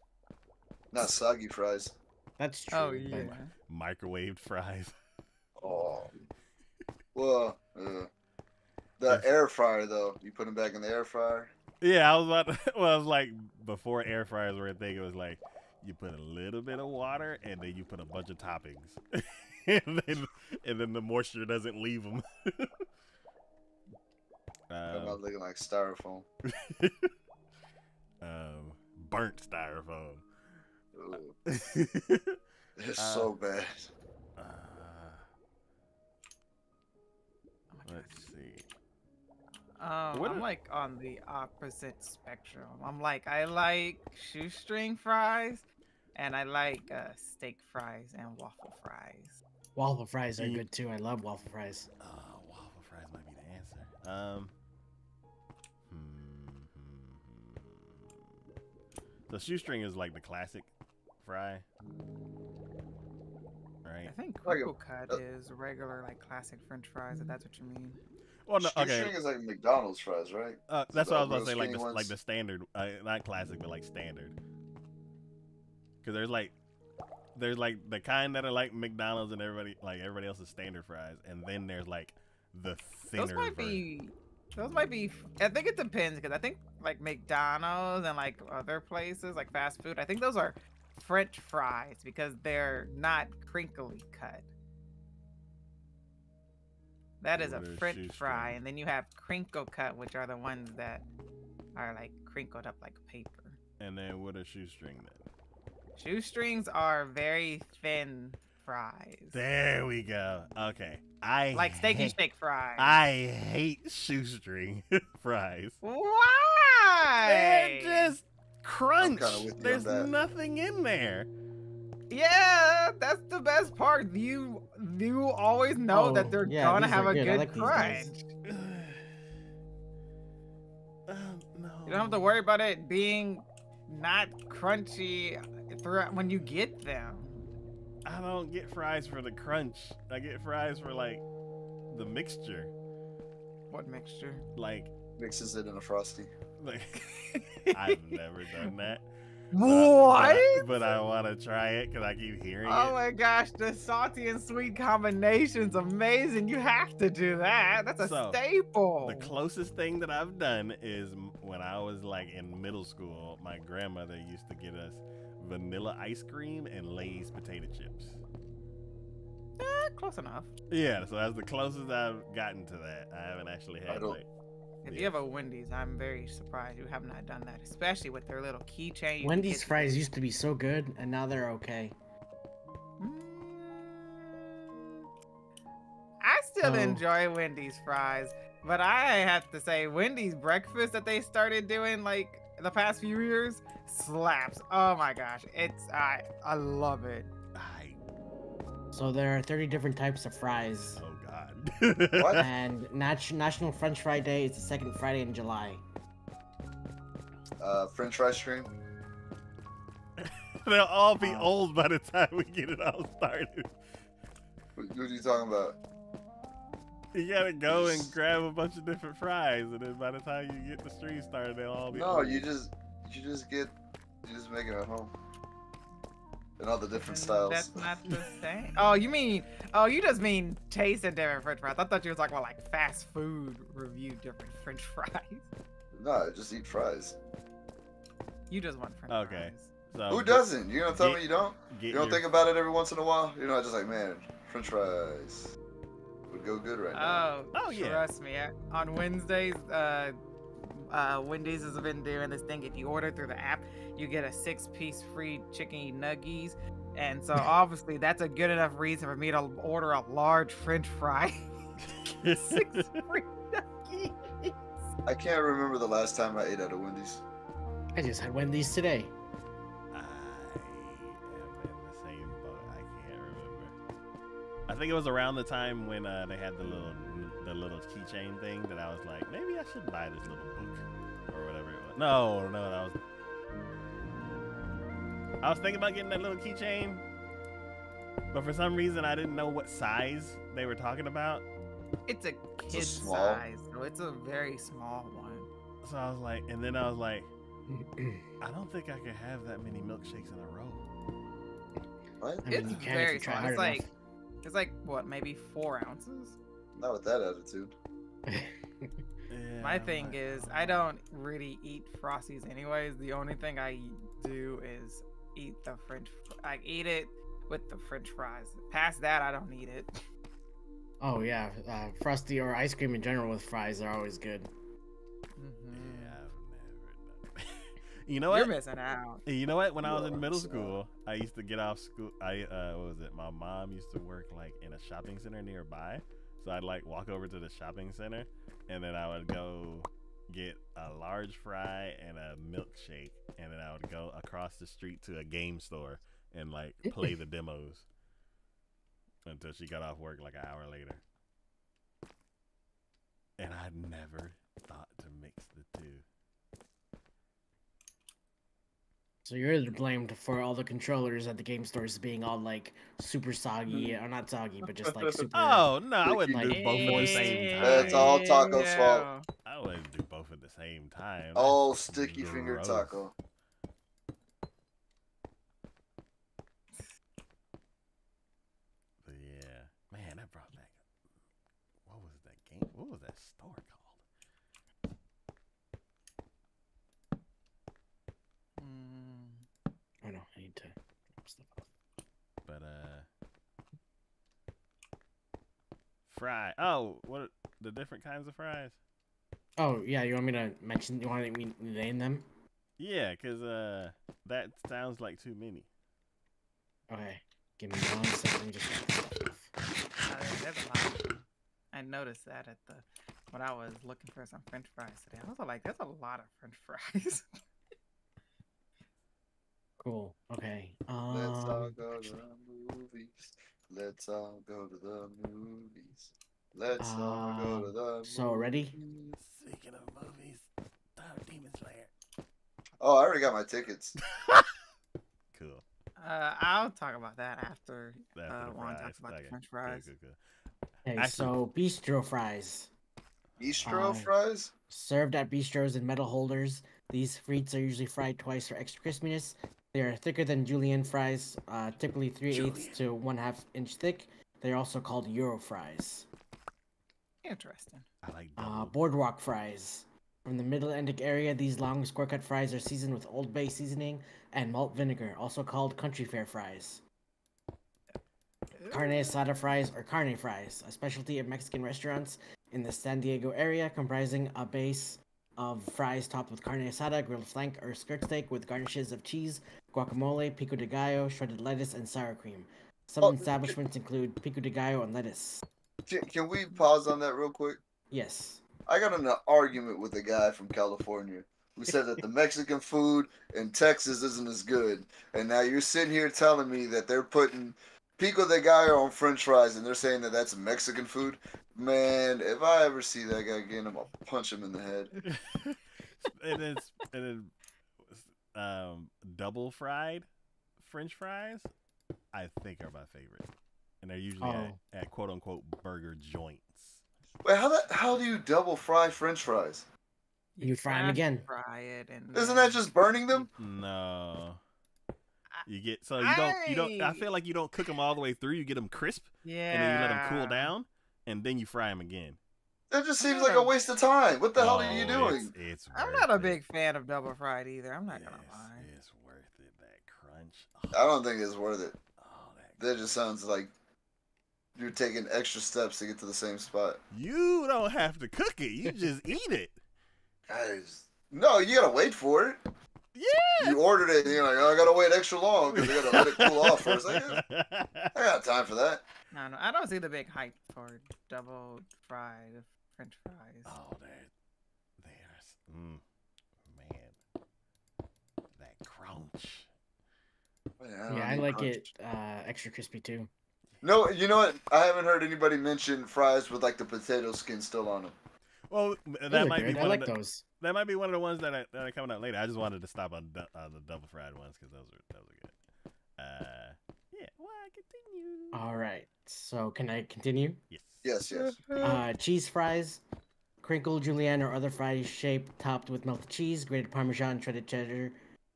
Not soggy fries. That's true. Oh but- yeah. Microwaved fries. Oh. Well, the air fryer though. You put them back in the air fryer. Yeah, I was about to, well, I was like, before air fryers were a thing, it was like, you put a little bit of water and then you put a bunch of toppings. and then the moisture doesn't leave them. I'm not looking like styrofoam. Burnt styrofoam. Ooh, it's so bad. Let's see. I'm like on the opposite spectrum. I like shoestring fries, and I like steak fries and waffle fries. Waffle fries are good too. I love waffle fries. Waffle fries might be the answer. The shoestring is like the classic fry, right? I think Like a- crinkle cut is regular, like classic French fries. If that's what you mean. Well, no, okay. Shoestring is like McDonald's fries, right? That's what I was about to say. Real Like skinny ones? the standard, not classic, but like standard. Because there's like the kind that are like McDonald's and everybody else's standard fries, and then there's like the thinner. Those might be. I think it depends, because I think like McDonald's and like other places like fast food, I think those are French fries because they're not crinkly cut. That is a What is French fry, shoestring? and then you have crinkle cut, which are the ones that are like crinkled up like paper. And then what a shoestring then? Shoestrings are very thin fries, There we go. Okay, I like Steak and hate- Shake fries. I hate shoestring fries. Why? They're just crunch. kinda with you on There's that. nothing in there. Yeah, that's the best part. You always know that they're yeah, gonna these are have a good. I good like these crunch. guys. No. You don't have to worry about it being not crunchy when you get them. I don't get fries for the crunch. I get fries for like the mixture. What mixture? Like Mixes it in a frosty. I've never done that. What? But I want to try it because I keep hearing Oh it. my gosh, the salty and sweet combination's amazing. You have to do that. That's a So, staple. The closest thing that I've done is when I was like in middle school, my grandmother used to get us vanilla ice cream and Lay's potato chips. Close enough. Yeah, so that's the closest I've gotten to that. I haven't actually had don't- like. If Yeah. you have a Wendy's, I'm very surprised you have not done that, especially with their little keychain. you can Wendy's get- fries used to be so good, and now they're okay. I still Oh. enjoy Wendy's fries, but I have to say Wendy's breakfast that they started doing like the past few years slaps. Oh my gosh, I love it. So there are 30 different types of fries, Oh God. What? and National French Fry Day is the second Friday in July. French fry stream. They'll all be old by the time we get it all started. What are you talking about? You gotta go and grab a bunch of different fries, and then by the time you get the stream started, they'll all be. No, old. you just make it at home. And all the different And styles. That's not the same. You just mean tasting different French fries. I thought you was talking about like fast food review different French fries. No, just eat fries. You just want French Okay. fries. So Who doesn't? You gonna tell get- me you don't? get You don't your- think about it every once in a while? You're not just like, man, French fries would go good right now. Oh, yeah. Trust me. On Wednesdays, Wendy's has been doing this thing. If you order through the app, you get a 6-piece free chicken nuggies. And so obviously that's a good enough reason for me to order a large French fry. 6 free nuggies. I can't remember the last time I ate at a Wendy's. I just had Wendy's today. I am in the same boat. I can't remember. I think it was around the time when they had the little keychain thing that I was like, maybe I should buy this little book or whatever it was. No, that was. I was thinking about getting that little keychain, but for some reason I didn't know what size they were talking about. It's a a kid small? size, so it's a very small one. So I was like, and then I was like, I don't think I could have that many milkshakes in a row. What? I mean, It's you can if very you try small. hard It's enough. like what, maybe 4 ounces? Not with that attitude. Yeah, My I'm thing like, is, I don't really eat Frosties anyways. The only thing I do is eat the I eat it with the French fries. Past that, I don't eat it. Oh yeah, frosty or ice cream in general with fries are always good. Yeah, I've never done. You know You're what? missing out. You know what? When I was in Well, middle so- school, I used to get off school. What was it? My mom used to work like in a shopping center nearby, so I'd like walk over to the shopping center, and then I would go get a large fry and a milkshake, and then I would go across the street to a game store and like play the demos until she got off work like an hour later. And I never thought to mix the two. So you're blamed for all the controllers at the game stores being all like super soggy, or not soggy, but just like super. Oh no, I wouldn't do Like, both at the same time. That's all Taco's fault. I wouldn't do both at the same time. All That's sticky finger gross. taco. But yeah, man, that brought back. What was that game? What was that store called? Oh no, I need to. Stuff off. But fry. Oh, what are the different kinds of fries? Oh yeah, you want me to mention? You want me to name them? Yeah, cause that sounds like too many. Okay, give me 1 second. Let me just. Get stuff off. There's a lot. I noticed that when I was looking for some French fries today. I was like, there's a lot of French fries. Cool. Okay. Let's all go to the movies. Let's all go to the movies. Let's all go to the So ready? movies. Speaking of movies, Demon Slayer. Oh, I already got my tickets. Cool. I'll talk about that after After the Juan fries. talks about Okay. the French fries. Good. Okay, Actually- so bistro fries. Bistro fries? Served at bistros in metal holders, these frites are usually fried twice for extra crispiness. They are thicker than julienne fries, typically 3/8 to 1/2 inch thick. They're also called Euro fries. Interesting. I like double. Boardwalk fries. From the Middle Atlantic area, these long square cut fries are seasoned with Old Bay seasoning and malt vinegar, also called country fare fries. Carne asada fries or carne fries, a specialty of Mexican restaurants in the San Diego area, comprising a base of fries topped with carne asada, grilled flank or skirt steak with garnishes of cheese, guacamole, pico de gallo, shredded lettuce, and sour cream. Some Oh, establishments include pico de gallo and lettuce. Can we pause on that real quick? Yes. I got in an argument with a guy from California who said that the Mexican food in Texas isn't as good. And now you're sitting here telling me that they're putting pico de gallo on French fries and they're saying that that's Mexican food. Man, if I ever see that guy again, I'm gonna punch him in the head. and then double fried French fries, I think are my favorite, and they're usually at quote unquote burger joints. Wait, how do you double fry French fries? You fry 'em have to again. Fry it and Isn't that just burning them? No, you get so you don't. I feel like you don't cook them all the way through. You get them crisp, yeah, and then you let them cool down, and then you fry them again. That just seems like a waste of time. What the hell are you Oh, doing? It's I'm worth not a it. big fan of double fried either. I'm not gonna lie. It's worth it. That crunch. I don't think it's worth it. Oh, That just sounds like you're taking extra steps to get to the same spot. you don't have to cook it. You just eat it. No, you gotta wait for it. Yeah. You ordered it, and you're like, oh, I gotta wait extra long because I gotta let it cool off for a second. I got time for that. No, I don't see the big hype for double fried French fries. Oh, they are. Man, that crunch. Man, Yeah, I like it extra crispy too. No, you know what? I haven't heard anybody mention fries with like the potato skin still on them. Well, Those that are might be good. I one like of the, those. that might be one of the ones that are coming out later. I just wanted to stop on the double fried ones because those are good. Yeah. Well, continue. All right. So can I continue? Yes. Yes. Cheese fries, crinkle julienne or other fry shape topped with melted cheese, grated parmesan, shredded cheddar,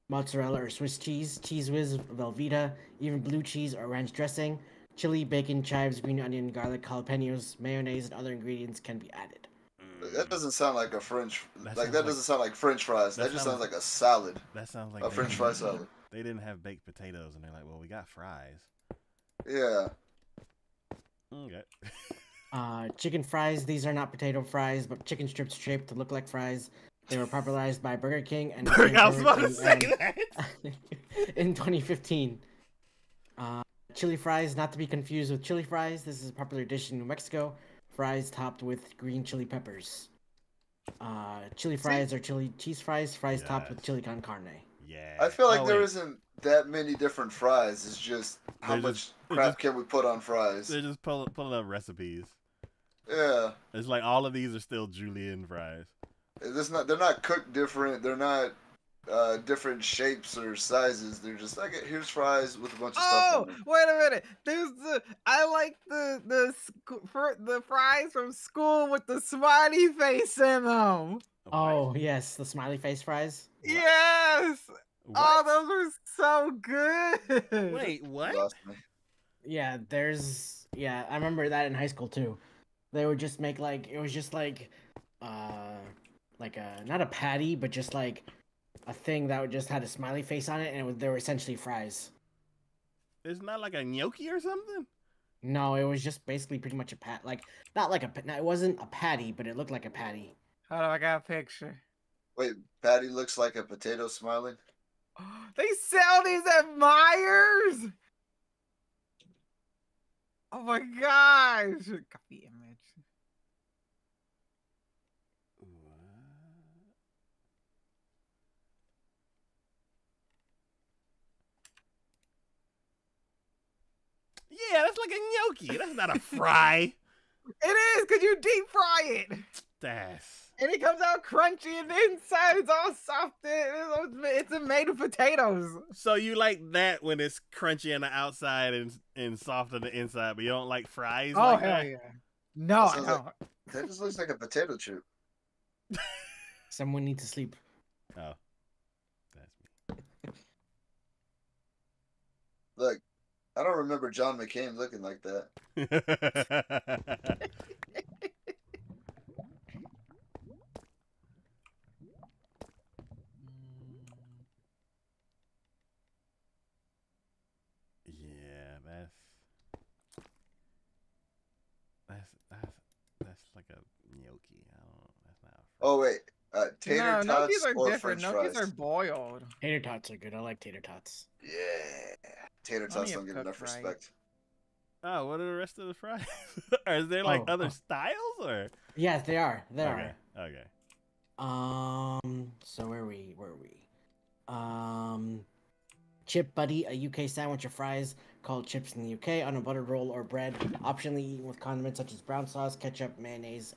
mozzarella or Swiss cheese, cheese whiz, Velveeta, even blue cheese or ranch dressing, chili, bacon, chives, green onion, garlic, jalapenos, mayonnaise, and other ingredients can be added. That doesn't sound like a French. That That sounds doesn't sound like French fries. That just sounds like a salad. That sounds like A French fry salad. They didn't have baked potatoes, and they're like, "Well, we got fries." Yeah. Okay. Chicken fries. These are not potato fries, but chicken strips shaped to look like fries. They were popularized by Burger King and I was about to say that. in 2015. Chili fries, not to be confused with chili fries. This is a popular dish in New Mexico. Fries topped with green chili peppers. Chili fries are chili cheese fries. Fries topped with Yes. chili con carne. Yeah. I feel like Oh, there wait. isn't that many different fries. It's just how They're much just- crap can we put on fries? They're just pulling up recipes. Yeah. It's like all of these are still julienne fries. They're not cooked different. They're not different shapes or sizes. They're just like, here's fries with a bunch of stuff Oh, on them. wait a minute. I like the fries from school with the smiley face in them. Oh yes, the smiley face fries. Yes. What? Oh, those were so good. Wait, You what? lost me. Yeah, I remember that in high school too. They would just make it was just like a not a patty, but just like a thing that would just had a smiley face on it, and they were essentially fries. It's not like a gnocchi or something? No, it was just basically pretty much a it wasn't a patty, but it looked like a patty. Hold on, I got a picture. Wait, Patty looks like a potato smiling? They sell these at Myers. Oh my gosh! Copy image. Yeah, that's like a gnocchi. That's not a fry. It is because you deep fry it, That's and it comes out crunchy, and the inside is all soft. It's made of potatoes. so you like that when it's crunchy on the outside and soft on the inside, but you don't like fries. Oh like hell that? yeah! No, I sounds don't. That just looks like a potato chip. Someone needs to sleep. Oh, that's me. Look, I don't remember John McCain looking like that. Yeah, that's like a gnocchi. I don't. That's not. A fry. Oh wait, tater No, tots gnocchis are or different. French Gnocchis fries? are boiled. Tater tots are good. I like tater tots. Yeah, tater Only tots if don't get cooked enough right. respect. Oh, what are the rest of the fries? Or is there like Oh, other oh. styles or? Yes, they are. They Okay. are. Okay. So where are we? Chip Buddy, a UK sandwich of fries called chips in the UK, on a buttered roll or bread, optionally eaten with condiments such as brown sauce, ketchup, mayonnaise,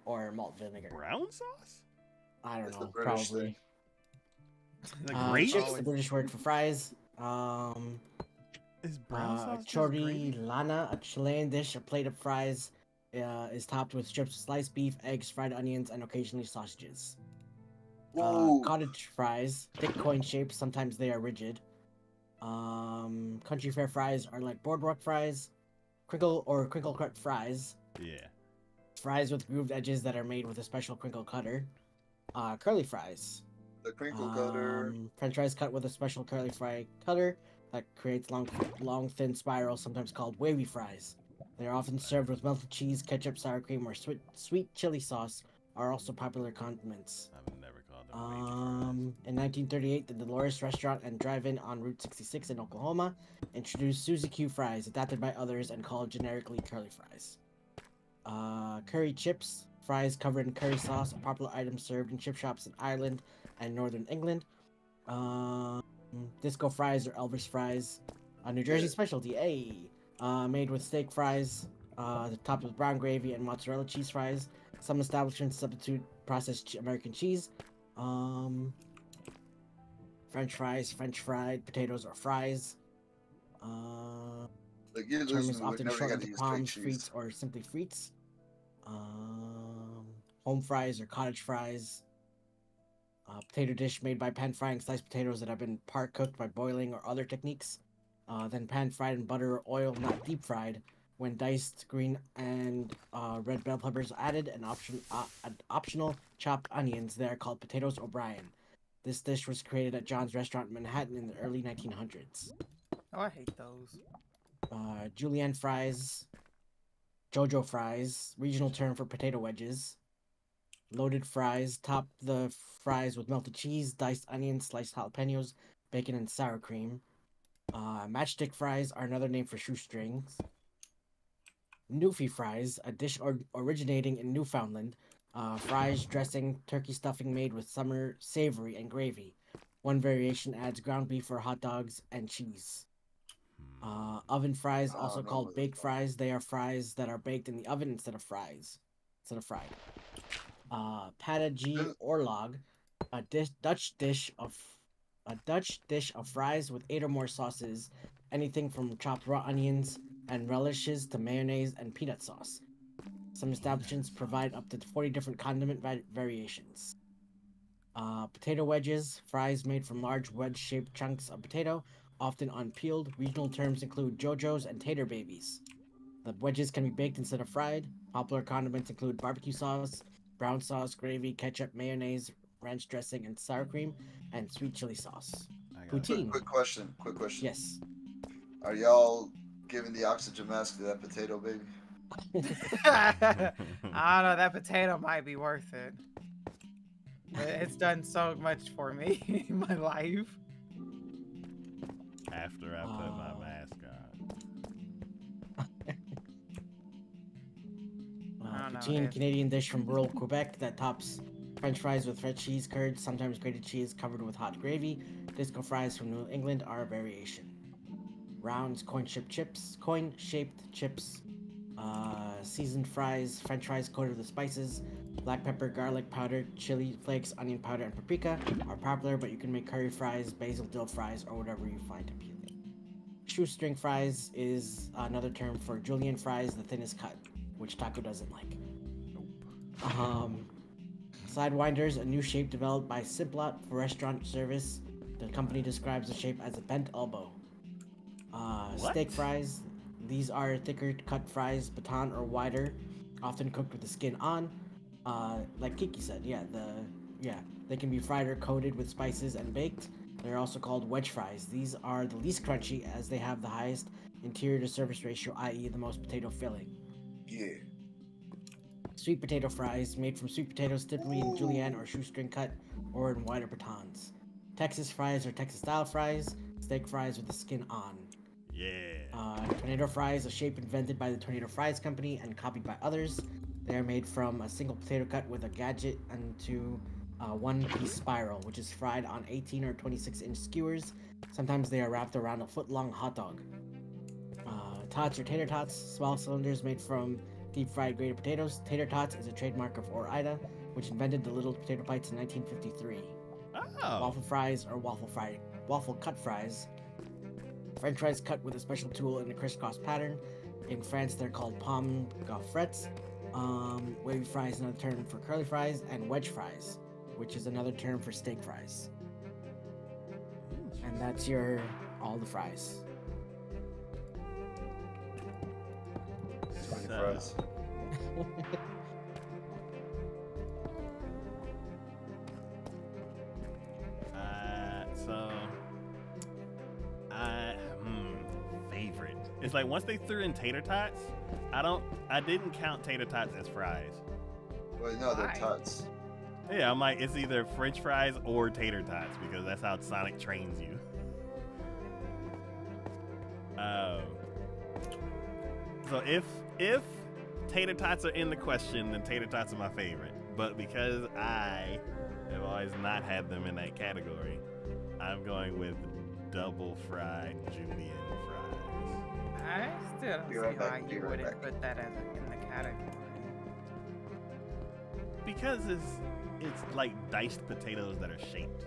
or malt vinegar. Brown sauce? I don't That's the know, British probably. Like grape? Chips, the British word for fries. Is brown sauce just gravy? Chorrilana, a Chilean dish, a plate of fries, is topped with strips of sliced beef, eggs, fried onions, and occasionally sausages. Ooh, Cottage fries, thick coin shaped, sometimes they are rigid. Country fair fries are like boardwalk fries, crinkle cut fries, Yeah. fries with grooved edges that are made with a special crinkle cutter. Curly fries, The crinkle cutter. French fries cut with a special curly fry cutter that creates long, thin spirals, sometimes called wavy fries. They are often served with melted cheese, ketchup, sour cream, or sweet chili sauce. Are also popular condiments. I've never called them. In 1938, the Dolores Restaurant and Drive-In on Route 66 in Oklahoma introduced Suzy Q fries, adapted by others and called generically curly fries. Curry chips, fries covered in curry sauce, a popular item served in chip shops in Ireland and northern England. Disco fries or Elvis fries, a New Jersey specialty. Made with steak fries, topped with brown gravy and mozzarella cheese fries. Some establishments substitute processed American cheese. French fries, French fried potatoes or fries. Like you Term lose is me. We often never got shortened to to use fake palms, cheese. frites, or simply frites. Home fries or cottage fries. Potato dish made by pan frying sliced potatoes that have been part cooked by boiling or other techniques. Then pan fried in butter or oil, not deep fried. When diced green and red bell peppers are added, and optional chopped onions, they are called potatoes O'Brien. This dish was created at John's Restaurant in Manhattan in the early 1900s. Oh, I hate those. Julienne fries, JoJo fries, regional term for potato wedges. Loaded fries, top the fries with melted cheese, diced onions, sliced jalapenos, bacon, and sour cream. Matchstick fries are another name for shoestrings. Newfie fries, a dish originating in Newfoundland. Fries, dressing, turkey stuffing made with summer savory and gravy. One variation adds ground beef or hot dogs and cheese. Oven fries, also called baked fries. They are fries that are baked in the oven instead of fried. Pata G Oorlog, a Dutch dish of fries with 8 or more sauces, anything from chopped raw onions and relishes to mayonnaise and peanut sauce. Some establishments provide up to 40 different condiment variations. Potato wedges, fries made from large wedge-shaped chunks of potato, often unpeeled. Regional terms include JoJo's and Tater Babies. The wedges can be baked instead of fried. Popular condiments include barbecue sauce, brown sauce, gravy, ketchup, mayonnaise, ranch dressing, and sour cream, and sweet chili sauce. Poutine. Quick question. Yes. Are y'all giving the oxygen mask to that potato baby? I don't know. That potato might be worth it. It's done so much for me in my life. After I put my mask on. Poutine, Canadian dish from rural Quebec that tops French fries with red cheese curds, sometimes grated cheese covered with hot gravy. Disco fries from New England are a variation. Rounds, coin-shaped chips, seasoned fries, French fries coated with spices, black pepper, garlic powder, chili flakes, onion powder, and paprika are popular, but you can make curry fries, basil dill fries, or whatever you find appealing. Shoestring fries is another term for julienne fries, the thinnest cut, which Taco doesn't like. Sidewinders, a new shape developed by Simplot for restaurant service. The company describes the shape as a bent elbow. Steak fries, these are thicker cut fries, baton or wider, often cooked with the skin on. Like Kiki said, they can be fried or coated with spices and baked. They're also called wedge fries. These are the least crunchy as they have the highest interior to surface ratio, i.e. the most potato filling. Yeah. Sweet potato fries, made from sweet potatoes, typically in julienne or shoestring cut, or in wider batons. Texas fries or Texas-style fries, steak fries with the skin on. Yeah. Tornado fries, a shape invented by the Tornado Fries Company and copied by others. They are made from a single potato cut with a gadget into one-piece spiral, which is fried on 18 or 26-inch skewers. Sometimes they are wrapped around a foot-long hot dog. Tots or tater tots, small cylinders made from deep-fried grated potatoes. Tater tots is a trademark of Ore-Ida, which invented the little potato bites in 1953. Waffle fries or waffle cut fries. French fries cut with a special tool in a crisscross pattern. In France, they're called pommes gaufrettes. Wavy fries is another term for curly fries, and wedge fries, which is another term for steak fries. And that's all the fries. 20 fries. It's like once they threw in tater tots, I didn't count tater tots as fries. Well, no, they're Why? tots. Yeah, I'm like, it's either French fries or tater tots because that's how Sonic trains you. So if tater tots are in the question, then tater tots are my favorite. But because I have always not had them in that category, I'm going with double fried julienne fries. I still don't Be see right why back, be you right wouldn't back. put that as in the category. Because it's like diced potatoes that are shaped.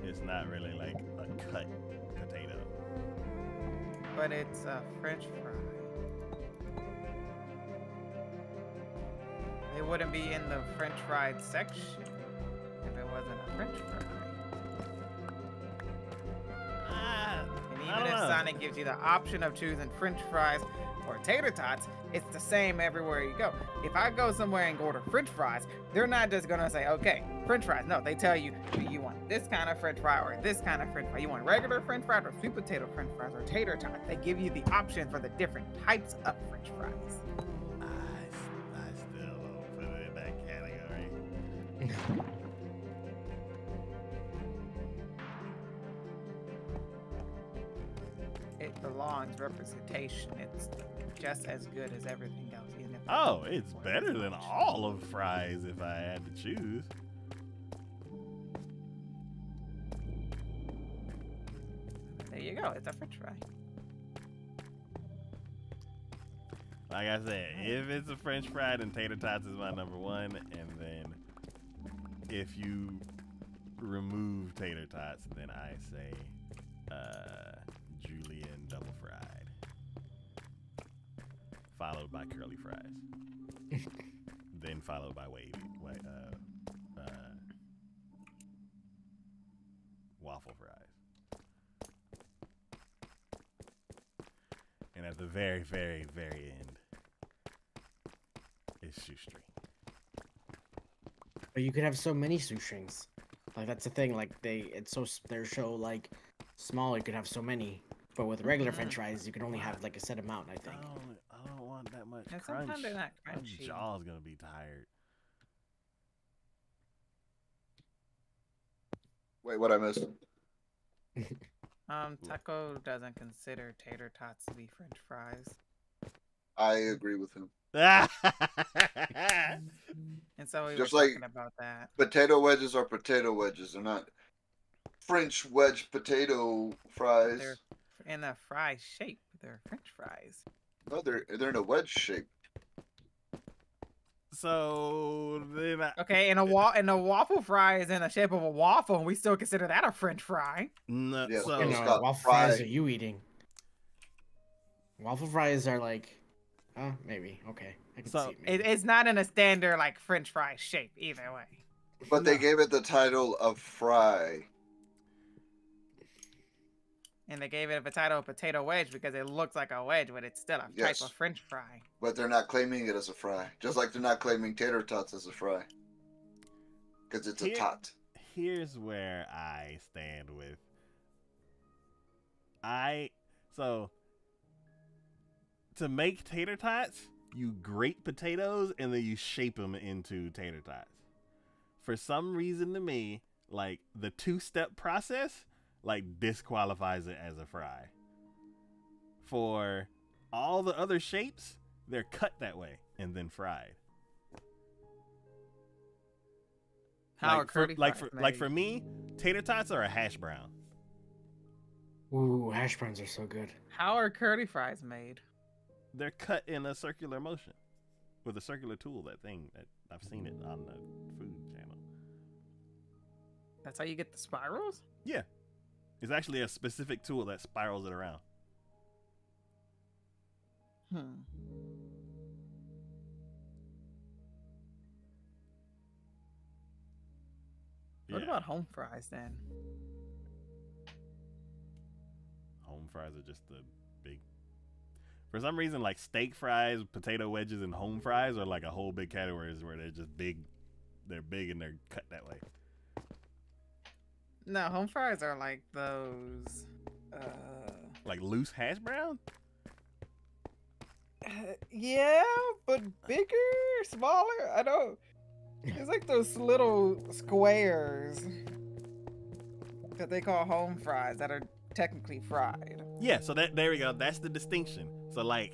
It's not really like a cut potato. But it's a French fry. It wouldn't be in the French fried section if it wasn't a French fry. And I even don't if know. Sonic gives you the option of choosing French fries or tater tots, it's the same everywhere you go. If I go somewhere and order French fries, they're not just gonna say, okay, French fries. No, they tell you, do you want this kind of French fry or this kind of French fry? You want regular French fries or sweet potato French fries or tater tots? They give you the option for the different types of French fries. I still don't put it in that category. It belongs representation. It's just as good as everything else. Even if Oh, it's better than all of fries if I had to choose. there you go. It's a French fry. Like I said, if it's a French fry, then tater tots is my number one, and then if you remove tater tots, then I say julienne double fried, followed by curly fries, then followed by waffle fries, and at the very, very, very end is shoestring. But you could have so many shoestrings. Like that's the thing. Like they're so like small. You could have so many. But with regular French fries, you can only have like a set amount. I think. I don't want that much And crunch. sometimes they're not My crunchy. jaw's gonna be tired. Wait, what I missed? Taco doesn't consider tater tots to be French fries. I agree with him. And so we Just were like- talking about that. Potato wedges are potato wedges. They're not French wedge potato fries. They're in a fry shape. They're French fries. No, they're in a wedge shape. So then Okay, and a waffle fry is in the shape of a waffle, and we still consider that a French fry. no, Yeah, so You it's know, got waffle fries fried. are you eating? Waffle fries are like, maybe okay. I can So, see it. Maybe. It's not in a standard like French fry shape either way. But they No. gave it the title of fry. And they gave it a title of potato wedge because it looks like a wedge, but it's still a Yes. type of French fry. But they're not claiming it as a fry. Just like they're not claiming tater tots as a fry. Because it's a Here- tot. here's where I stand with. So to make tater tots, you grate potatoes and then you shape them into tater tots. For some reason to me, like the two-step process, like disqualifies it as a fry. For all the other shapes, they're cut that way and then fried. How like are curly fries like made? for me, tater tots are a hash brown. Ooh, hash browns are so good. How are curly fries made? They're cut in a circular motion with a circular tool. That thing that I've seen it on the food channel. That's how you get the spirals? Yeah, it's actually a specific tool that spirals it around. What Yeah. about home fries then? Home fries are just the big. For some reason, like steak fries, potato wedges, and home fries are like a whole big categories where they're just big. They're big and they're cut that way. No, home fries are like those. Like loose hash brown. Yeah, but bigger, smaller. I don't. It's like those little squares that they call home fries that are technically fried. Yeah, so there we go. That's the distinction. So like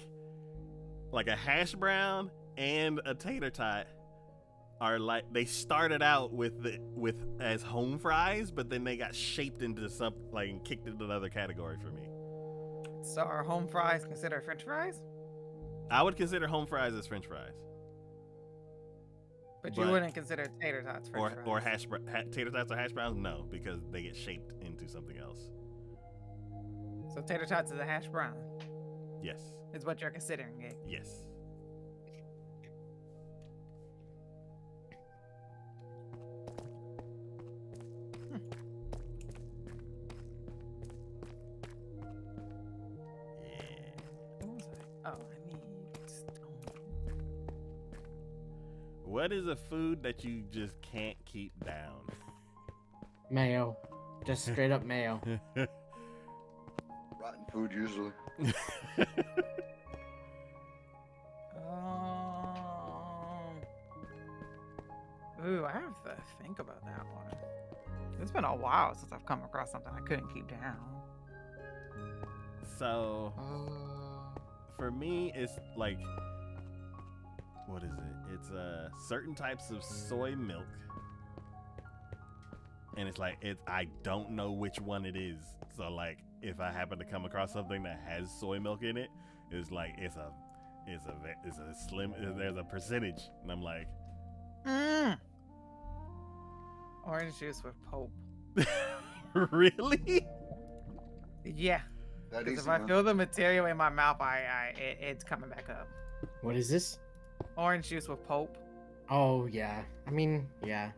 a hash brown and a tater tot are like, they started out with as home fries, but then they got shaped into something like and kicked into another category for me. So are home fries considered French fries? I would consider home fries as French fries. But you wouldn't consider tater tots French fries. Or tater tots or hash browns? No, because they get shaped into something else. So tater tots is a hash brown. Yes. Is what you're considering it. Yes. Oh, I need stone. What is a food that you just can't keep down? Mayo. Just straight up mayo. Rotten food usually. Ooh, I have to think about that one. It's been a while since I've come across something I couldn't keep down. So, for me, it's like, what is it? It's certain types of soy milk, and it's like I don't know which one it is. So like, if I happen to come across something that has soy milk in it, it's like it's a slim. There's a percentage, and I'm like, Orange juice with pulp. really? Yeah. That Because easy, if I huh? feel the material in my mouth, it's coming back up. What is this? Orange juice with pulp. Oh yeah. I mean, yeah.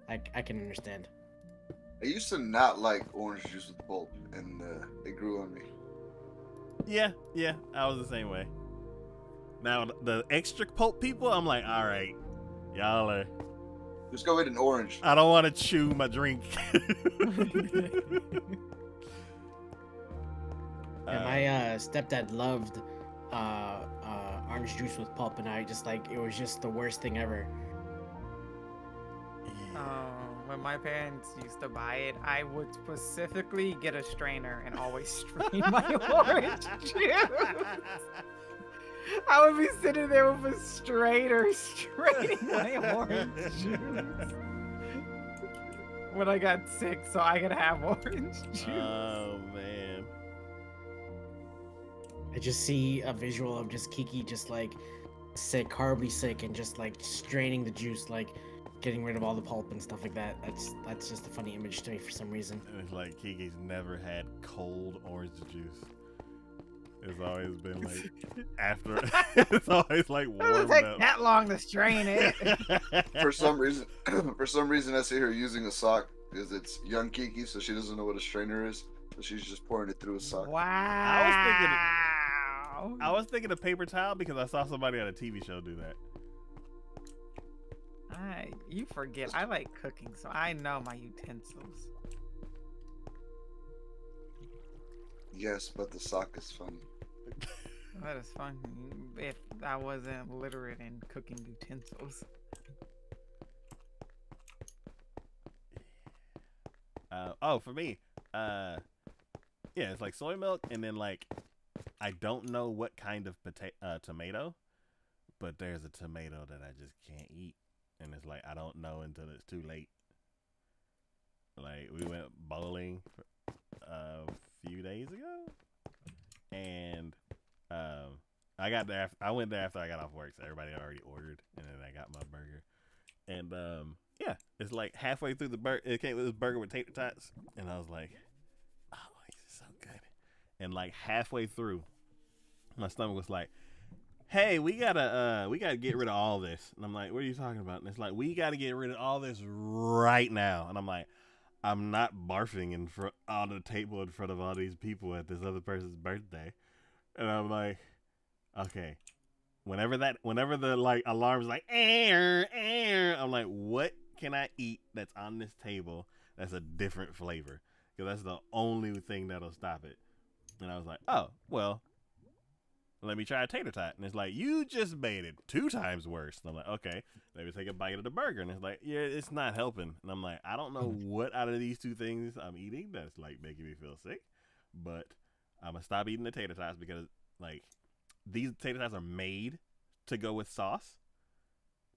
I can understand. I used to not like orange juice with pulp, and it grew on me. Yeah, I was the same way. Now the extra pulp people, I'm like, all right, y'all are. Just go with an orange. I don't want to chew my drink. Yeah, my stepdad loved orange juice with pulp, and I just like, it was just the worst thing ever. When my parents used to buy it, I would specifically get a strainer and always strain my orange juice. I would be sitting there with a strainer straining my orange juice when I got sick, so I could have orange juice. Oh man. I just see a visual of just Kiki just like sick, horribly sick, and just like straining the juice, like getting rid of all the pulp and stuff like that. That's just a funny image to me for some reason. And it's like Kiki's never had cold orange juice. It's always been like after. It's always like It warmed doesn't take up. that long to strain it. For some reason, I see her using a sock because it's young Kiki, so she doesn't know what a strainer is. So she's just pouring it through a sock. Wow. I was thinking of paper towel because I saw somebody on a TV show do that. You forget, I like cooking, so I know my utensils. Yes, but the sock is funny. That is fun. If I wasn't literate in cooking utensils. For me, yeah, it's like soy milk, and then like I don't know what kind of tomato, but there's a tomato that I just can't eat, and it's like I don't know until it's too late. Like we went bowling a few days ago, and I went there after I got off work, so everybody had already ordered, and then I got my burger, and yeah, it's like halfway through the burger, it came with this burger with tater tots, and I was like, oh, this is so good, and like halfway through, my stomach was like, hey, we gotta get rid of all this, and I'm like, what are you talking about? And it's like, we gotta get rid of all this right now, and I'm like, I'm not barfing in front on the table in front of all these people at this other person's birthday. And I'm like, okay. Whenever the like alarm's like air, I'm like, what can I eat that's on this table that's a different flavor? Because that's the only thing that'll stop it. And I was like, oh, well, let me try a tater tot. And it's like, you just made it 2 times worse. And I'm like, okay, maybe take a bite of the burger. And it's like, yeah, it's not helping. And I'm like, I don't know what out of these 2 things I'm eating that's like making me feel sick, but I'm gonna stop eating the tater tots because like these tater tots are made to go with sauce.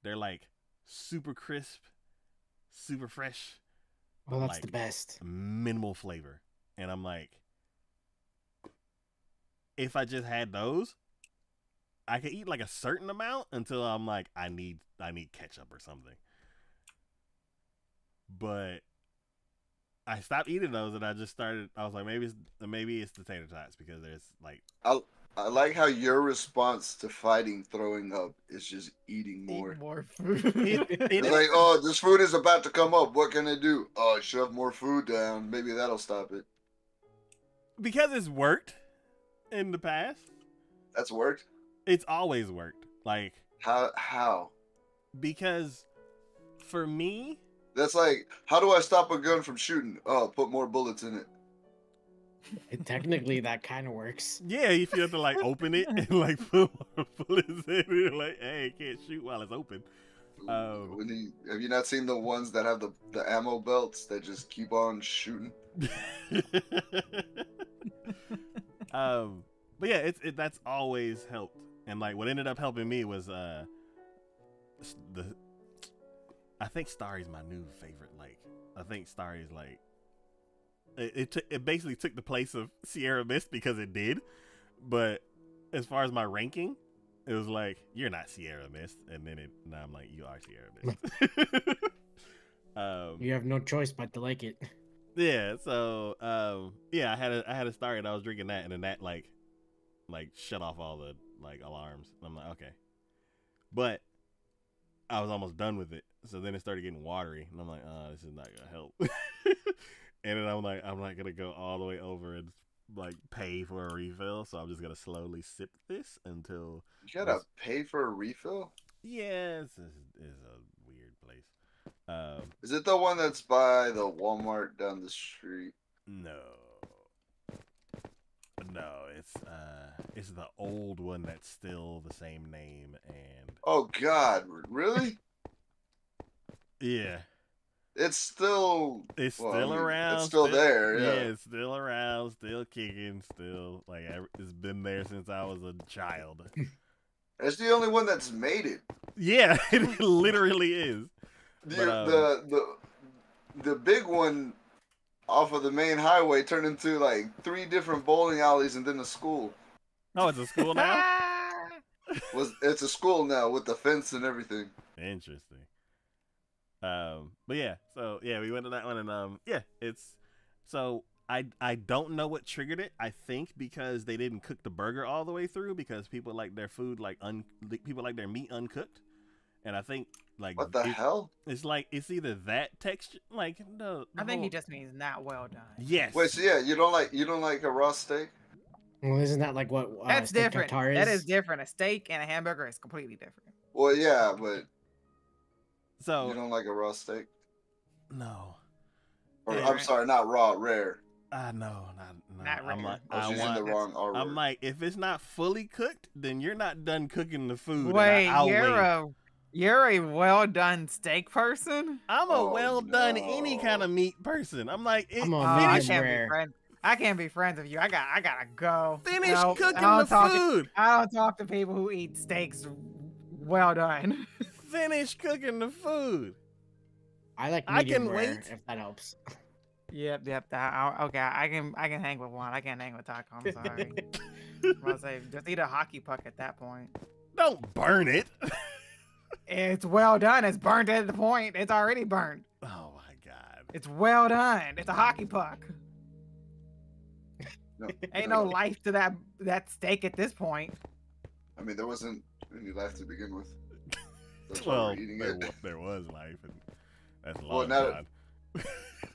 They're like super crisp, super fresh. Well, that's like, the best. Minimal flavor. And I'm like, if I just had those, I could eat like a certain amount until I'm like, I need ketchup or something. But I stopped eating those and I just started. I was like, maybe it's the tater tots because there's like. I like how your response to fighting throwing up is just eating more. Eat more food. It's like, oh, this food is about to come up. What can I do? Oh, shove more food down. Maybe that'll stop it. Because it's worked in the past. That's worked. It's always worked. Like how? Because for me, that's like, how do I stop a gun from shooting? Oh, put more bullets in it. Technically, that kind of works. Yeah, if you have to like open it and like put more bullets in it, like, hey, it can't shoot while it's open. Have you not seen the ones that have the ammo belts that just keep on shooting? But yeah, that's always helped. And like what ended up helping me was I think Starry's my new favorite. Like I think Starry's like it basically took the place of Sierra Mist because it did. But as far as my ranking, it was like, you're not Sierra Mist, and then now I'm like, you are Sierra Mist. You have no choice but to like it. Yeah, so yeah, I had a Starry and I was drinking that, and then that like shut off all the like alarms. And I'm like, okay. But I was almost done with it. So then it started getting watery, and I'm like, oh, this is not gonna help. And then I'm like, I'm not gonna go all the way over and like pay for a refill, so I'm just gonna slowly sip this until you gotta pay for a refill. Yeah, it's a weird place. Is it the one that's by the Walmart down the street? No, it's the old one that's still the same name and. Oh God, really? Yeah. It's still around. It's still there. Yeah, it's still around, still kicking, still like it's been there since I was a child. It's the only one that's made it. Yeah, it literally is. The big one off of the main highway turned into like 3 different bowling alleys and then a school. Oh, it's a school now? It's a school now with the fence and everything. Interesting. But yeah, so yeah, we went to that one and yeah, it's so I don't know what triggered it. I think because they didn't cook the burger all the way through because people like their food like people like their meat uncooked. And I think like what the hell? It's like it's either that texture like no. I think he just means not well done. Yes. Wait, so yeah, you don't like a raw steak? Well, isn't that like what That's steak different. tartare is? That is different. A steak and a hamburger is completely different. Well, yeah, but so you don't like a raw steak? No. Or, I'm sorry, not raw, rare. No, not I'm like, I was using the wrong R word. I'm like, if it's not fully cooked, then you're not done cooking the food. Wait, I'll wait. You're a well done steak person? I'm a well done any kind of meat person. I'm like, I can't be friends with you. I gotta go. Finish cooking the food. I don't talk to people who eat steaks well done. Finish cooking the food. I like medium rare, if that helps. Yep. Okay, I can hang with one. I can't hang with taco. I'm sorry. I'll say just eat a hockey puck at that point. Don't burn it. It's well done. It's burnt at the point. It's already burnt. Oh my god. It's well done. It's a hockey puck. No, Ain't no life to that steak at this point. I mean, there wasn't any life to begin with. Well, there was life, and that's a long time.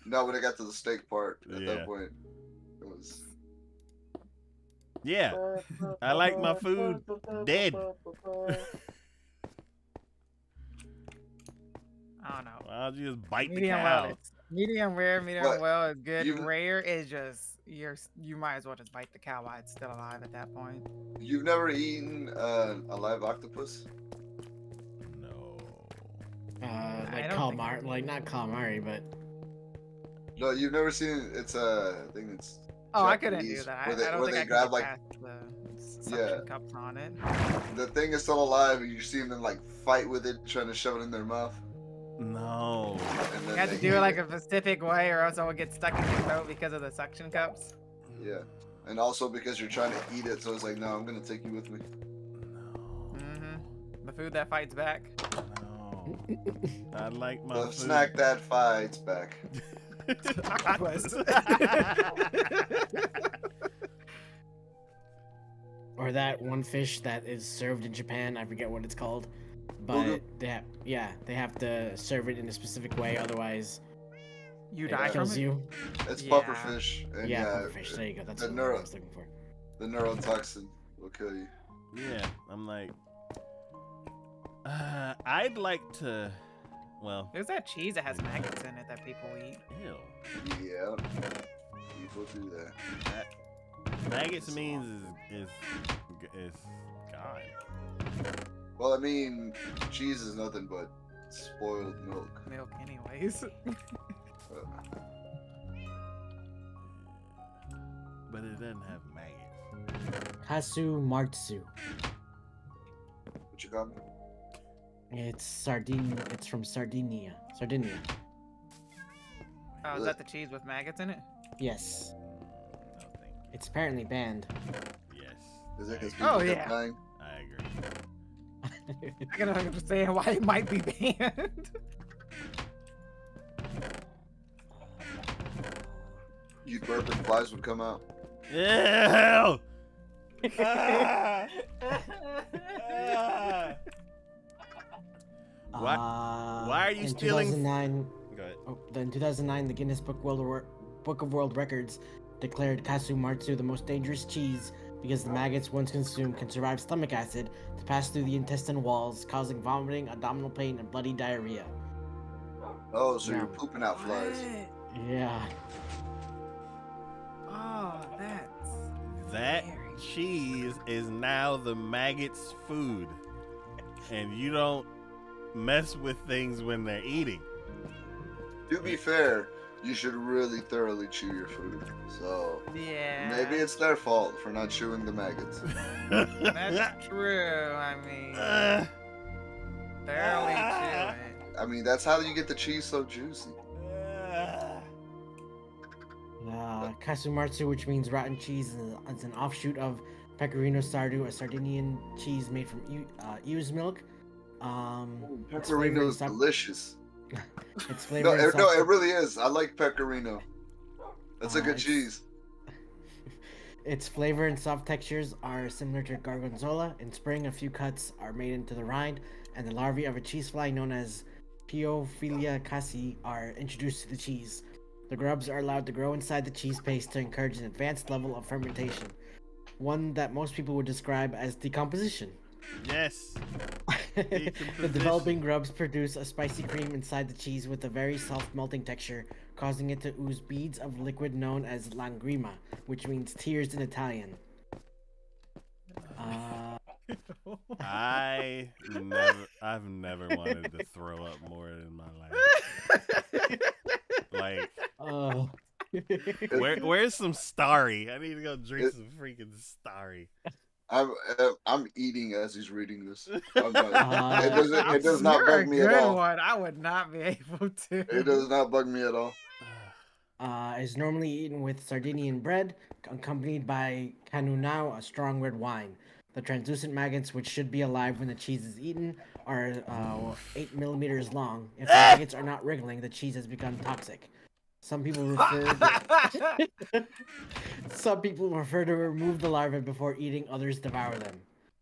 Now when I got to the steak part, at that point, it was. Yeah, I like my food dead. I don't know. I'll just bite medium the cow. Well, medium rare, medium well is good. Rare is just you might as well just bite the cow while it's still alive at that point. You've never eaten a live octopus? No. Like don't think calamari, like not calamari, but No, you've never seen it's a thing that's Oh, I couldn't do Japanese, that. where they- I don't where think they I could grab, get like- past the suction cups on it. the thing is still alive, and you see them like fight with it, trying to shove it in their mouth. No. And You then have to they do eat it like a specific way, or else it will get stuck in your throat because of the suction cups. Yeah, and also because you're trying to eat it, so it's like, no, I'm gonna take you with me. The food that fights back. No. I like my The food. snack that fights back. Octopus. or that one fish that is served in Japan. I forget what it's called, but Fugu? they have to serve it in a specific way, otherwise You it die from kills it. you. It's Yeah. pufferfish, and Yeah, yeah, pufferfish. There you go. That's the what neuro- I was looking for. the neurotoxin will kill you. Yeah, I'm like, I'd like to. Well, There's that cheese that has maggots in it that people eat. ew. Yeah, people do that. That maggots means is gone. Well, I mean, cheese is nothing but spoiled milk. Milk, anyways. But it doesn't have maggots. Kasu Martsu. What you got me? It's Sardine. It's from Sardinia. Sardinia. Oh, is that the cheese with maggots in it? Yes. No, thank you. It's apparently banned. Yes. Is it because I people agree. Oh, kept yeah. dying? I agree. I can understand why it might be banned. You'd burp and flies would come out. Ew! Ah! Ah! Why are you in stealing- 2009, Go ahead. in 2009, the Guinness Book of World Records declared Kasu Martsu the most dangerous cheese because the maggots, once consumed, can survive stomach acid to pass through the intestine walls, causing vomiting, abdominal pain, and bloody diarrhea. Oh, so you're Yeah. pooping out flies. Yeah. Oh, that's That scary. cheese is now the maggots' food. And you don't mess with things when they're eating. To be fair, you should really thoroughly chew your food. So Yeah. maybe it's their fault for not chewing the maggots. That's true. I mean, thoroughly chew it. I mean, that's how you get the cheese so juicy. Kasu Martsu, which means rotten cheese, is an offshoot of Pecorino Sardo, a Sardinian cheese made from ewe's milk. It's flavored Pecorino's sub- delicious. It's No, flavored. it really is. I like pecorino. That's a good it's- cheese. Its flavor and soft textures are similar to Gorgonzola. In spring, a few cuts are made into the rind, and the larvae of a cheese fly known as Piophilia cassi are introduced to the cheese. The grubs are allowed to grow inside the cheese paste to encourage an advanced level of fermentation, one that most people would describe as decomposition. Yes. The developing grubs produce a spicy cream inside the cheese with a very soft melting texture, causing it to ooze beads of liquid known as langrima, which means tears in Italian. I've never wanted to throw up more in my life. Like, where's some Starry? I need to go drink some freaking Starry. I'm eating as he's reading this. I'm not, it does not You're bug a me at good all. one. I would not be able to. It does not bug me at all. Is normally eaten with Sardinian bread, accompanied by canunau, a strong red wine. The translucent maggots, which should be alive when the cheese is eaten, are 8 millimeters long. If the maggots are not wriggling, the cheese has become toxic. Some people prefer to remove the larvae before eating. Others devour them.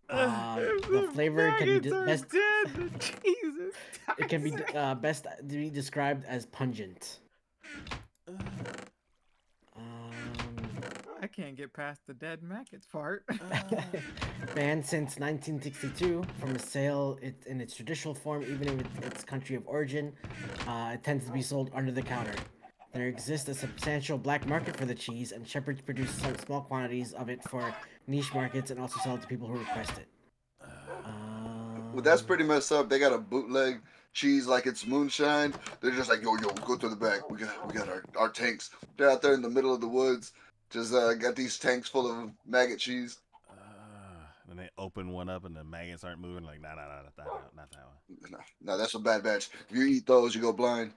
The flavor can be best. Jesus. It can be best to be described as pungent. I can't get past the dead maggots part. Banned since 1962 from a sale in its traditional form, even in its country of origin, it tends to be sold under the counter. There exists a substantial black market for the cheese, and shepherds produce some small quantities of it for niche markets and also sell it to people who request it. Well, that's pretty messed up. They got a bootleg cheese like it's moonshine. They're just like, yo, go to the back. We got our tanks. They're out there in the middle of the woods. Just got these tanks full of maggot cheese. And they open one up and the maggots aren't moving. Like, nah, not that one. No, that's a bad batch. If you eat those, you go blind.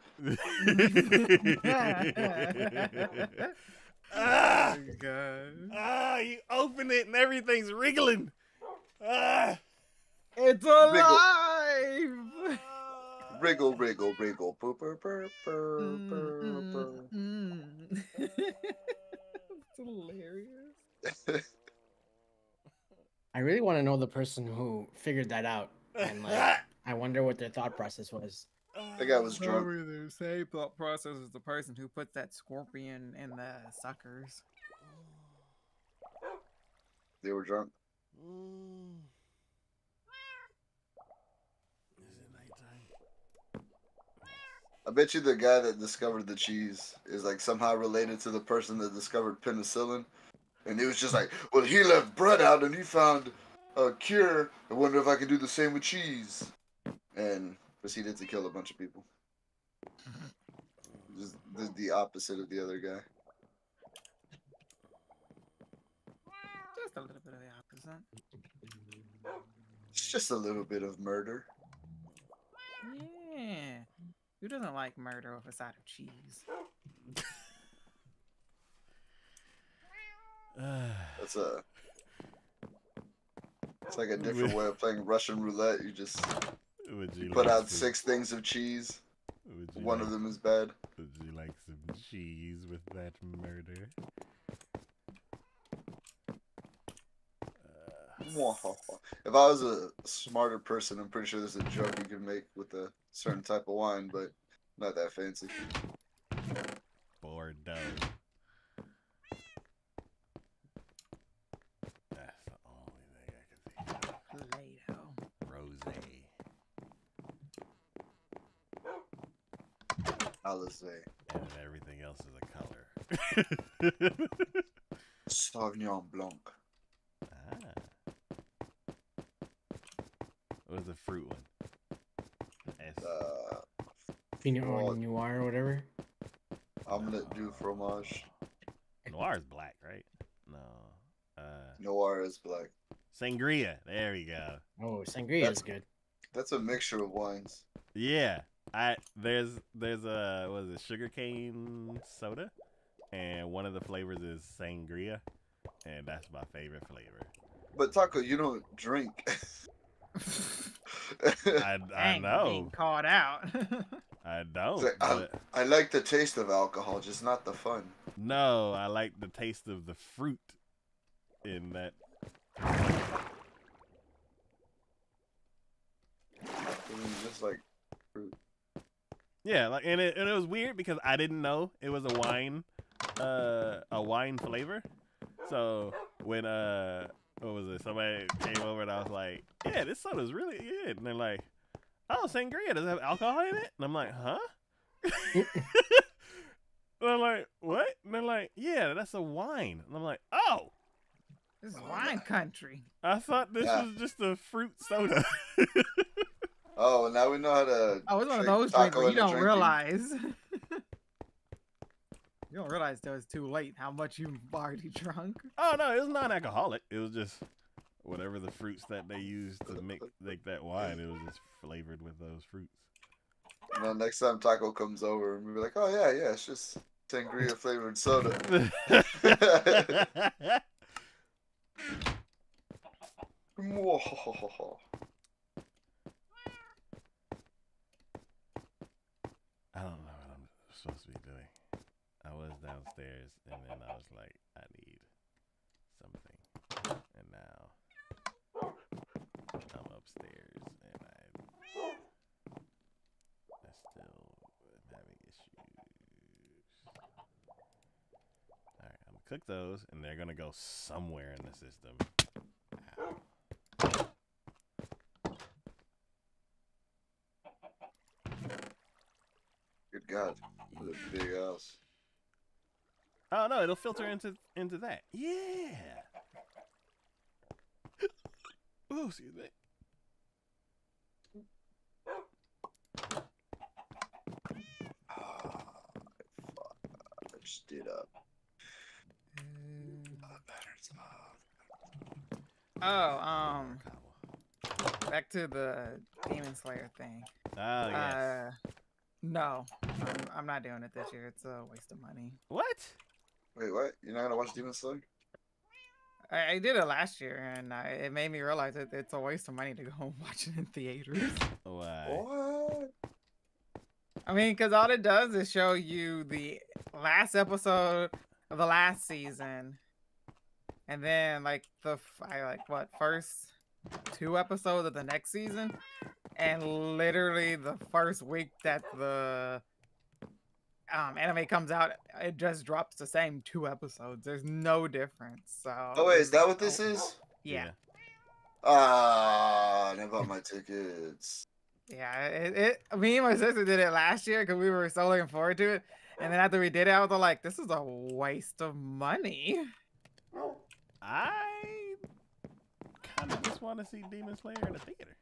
Ah! Oh, God. Ah! You open it and everything's wriggling. Ah! It's alive! Wriggle, wriggle, wriggle. Purr, purr, purr, purr, purr, purr. It's hilarious. I really want to know the person who figured that out, and like, I wonder what their thought process was. That guy was drunk. Probably the same thought process as the person who puts that scorpion in the suckers. They were drunk. Is it nighttime? I bet you the guy that discovered the cheese is like somehow related to the person that discovered penicillin. And he was just like, well, he left bread out and he found a cure. I wonder if I can do the same with cheese. And proceeded to kill a bunch of people. Just the opposite of the other guy. Just a little bit of the opposite. It's just a little bit of murder. Yeah. Who doesn't like murder with a side of cheese? It's like a different way of playing Russian roulette. You just Would you put like out some- 6 things of cheese. would you One like- of them is bad. Would you like some cheese with that murder? If I was a smarter person, I'm pretty sure there's a joke you can make with a certain type of wine, but not that fancy. Bordeaux. That's the only thing I can think of. Play-Doh. Rosé. Alizé. And everything else is a color. Sauvignon Blanc. Ah. What was the fruit one? S. Pinot Noir or whatever. Omelette du fromage. Noir is black, right? No. Noir is black. Sangria. There we go. Oh, sangria is good. That's a mixture of wines. Yeah. There's a what is it, sugarcane soda, and one of the flavors is sangria, and that's my favorite flavor. But Taco, you don't drink. I Dang, know. being caught out. I don't. It's like, but I like the taste of alcohol, just not the fun. no, I like the taste of the fruit in that. Just like fruit. Yeah, like and it was weird because I didn't know it was a wine flavor. So when what was it? Somebody came over and I was like, "Yeah, this soda's really good." And they're like, "Oh, sangria, does it have alcohol in it?" And I'm like, "Huh?" And I'm like, "What?" And they're like, "Yeah, that's a wine." And I'm like, "Oh, This is wine country. I thought this Yeah. was just a fruit soda." Oh, now we know how to. Oh, it's one of drink those taco drinks where you into don't drinking. realize. You don't realize till it's too late how much you've already drunk. Oh no, it was non-alcoholic. It was just whatever the fruits that they used to make that wine. It was just flavored with those fruits. You know, next time Taco comes over, and we'll be like, "Oh yeah, it's just sangria flavored soda." I don't know what I'm supposed to be doing. I was downstairs and then I was like, I need something. And now I'm upstairs and I still am having issues. Alright, I'm gonna cook those and they're gonna go somewhere in the system. Ow. Good God, what a big house. Oh, it'll filter into that. Yeah. Oh, excuse me. I just did up. Oh, back to the Demon Slayer thing. Oh yes. No, I'm not doing it this year. It's a waste of money. What? Wait, what? You're not gonna watch Demon Slayer? I did it last year, and it made me realize that it's a waste of money to go and watch it in theaters. Why? What? I mean, because all it does is show you the last episode of the last season, and then like first 2 episodes of the next season, and literally the first week that the anime comes out, it just drops the same 2 episodes. There's no difference. So. Oh wait, is that what this is? Yeah. Ah, I bought my tickets. Yeah, me and my sister did it last year because we were so looking forward to it. And then after we did it, I was like, this is a waste of money. I kind of just want to see Demon Slayer in the theater.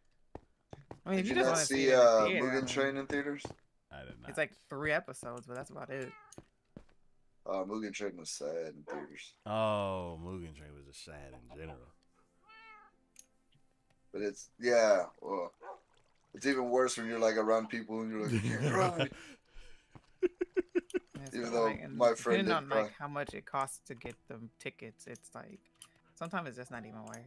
I mean, Did if you just not want to see it in the theater, Mugen Train in theaters? I did not. it's like 3 episodes, but that's about it. Mugen Train was sad in theaters, Oh, Mugen Train was just sad in general. but it's well, it's even worse when you're like around people and you're like, you can't run. It's Even just though and my friend depending on did like cry. how much it costs to get the tickets, it's like sometimes it's just not even worth.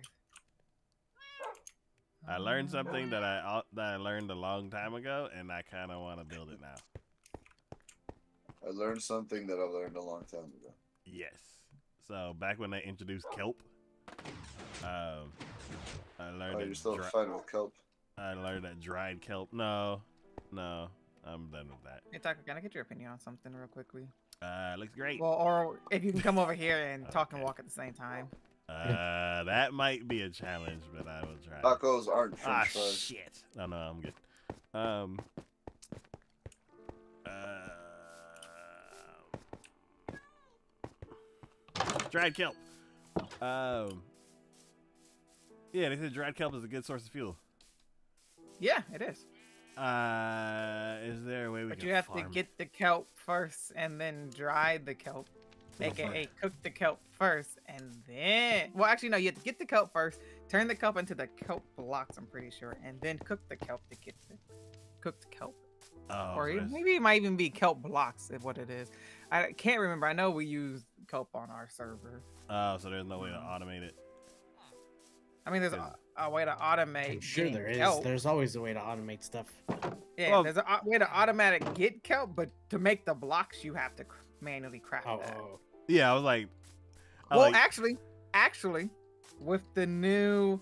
I learned something that I learned a long time ago, and I kind of want to build it now. I learned something that I learned a long time ago. Yes. So back when they introduced kelp, I learned Oh, that you're still fighting with kelp? I learned that dried kelp. No, I'm done with that. Hey, Tucker, can I get your opinion on something real quickly? Looks great. Well, or if you can come over here and talk and Okay. walk at the same time. That might be a challenge, but I will try. Tacos aren't Ah, French fries. shit. No, I'm good. Dried kelp. Yeah, they said dried kelp is a good source of fuel. Yeah, it is. Is there a way we But can you have farm? to get the kelp first and then dry the kelp. AKA cook the kelp first and then... Well, actually, no. You have to get the kelp first, turn the kelp into the kelp blocks, I'm pretty sure, and then cook the kelp to get the cooked kelp. Oh, Or so that's- maybe it might even be kelp blocks is what it is. I can't remember. I know we use kelp on our server. oh, so there's no way to automate it. I mean, there's a way to automate I'm sure getting there is. kelp. There's always a way to automate stuff. Yeah, Well- there's a way to automatic get kelp, but to make the blocks, you have to manually craft Oh, that. Yeah, I was like, Well, actually, with the new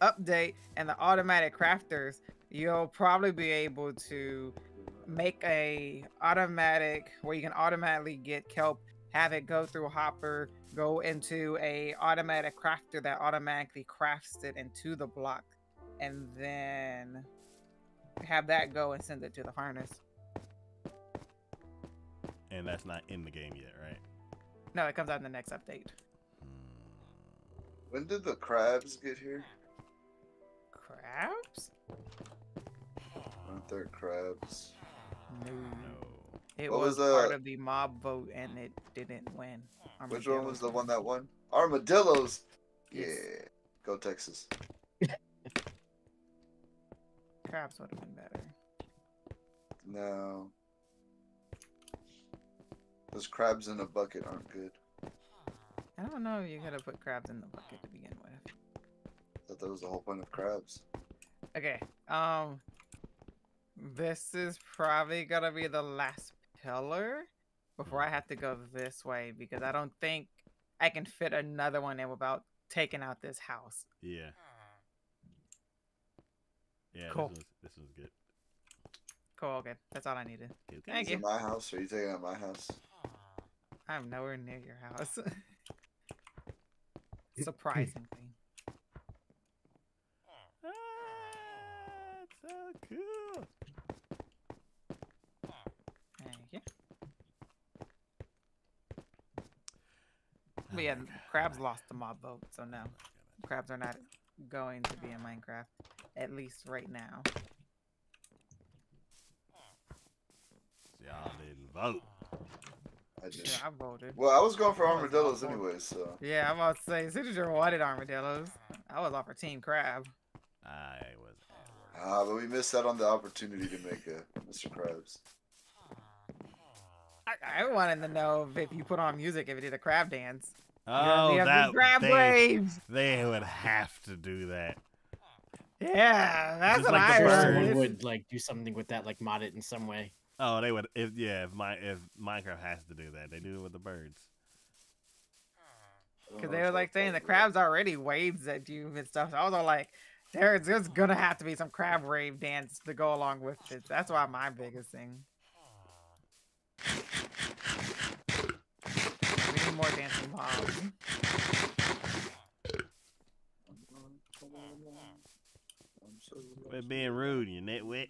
update and the automatic crafters, you'll probably be able to make a automatic where you can automatically get kelp, have it go through Hopper, go into a automatic crafter that automatically crafts it into the block, and then have that go and send it to the furnace. and that's not in the game yet, right? No, it comes out in the next update. When did the crabs get here? Crabs? Weren't there crabs? No. No. It What was was part the- of the mob vote and it didn't win. Which one was the Armadillos one did. that won? Armadillos. Yeah. Yes. Go Texas. Crabs would have been better. No. Those crabs in a bucket aren't good. I don't know. You gotta put crabs in the bucket to begin with. I thought that was the whole point of crabs. Okay. This is probably gonna be the last pillar before I have to go this way because I don't think I can fit another one in without taking out this house. Yeah. Yeah, Cool. this was good. Cool. Okay, that's all I needed. Okay. Thank Is you. it my house? Or are you taking out my house? I'm nowhere near your house. Surprisingly. That's so cool. Thank you. But yeah, crabs lost the mob vote, so no. Crabs are not going to be in Minecraft, at least right now. Y'all didn't vote. I did. Yeah, I voted. Well, I was going for I was armadillos all for- anyway, so. Yeah, I'm about to say, Citriger wanted armadillos. I was off for Team Crab. I was. But we missed out on the opportunity to make a Mr. Krabs. I wanted to know if you put on music, if it did a crab dance. Oh, you have that the crab waves. they would have to do that. Yeah, that's Just what like I the birds. heard. Someone would like do something with that, like mod it in some way. Oh, they would. If Minecraft has to do that, they do it with the birds. Because they were like saying the crabs already waves at you and stuff. So I was all like, there's gonna have to be some crab wave dance to go along with it. That's why my biggest thing. We need more dancing mobs. Quit being rude, you nitwit.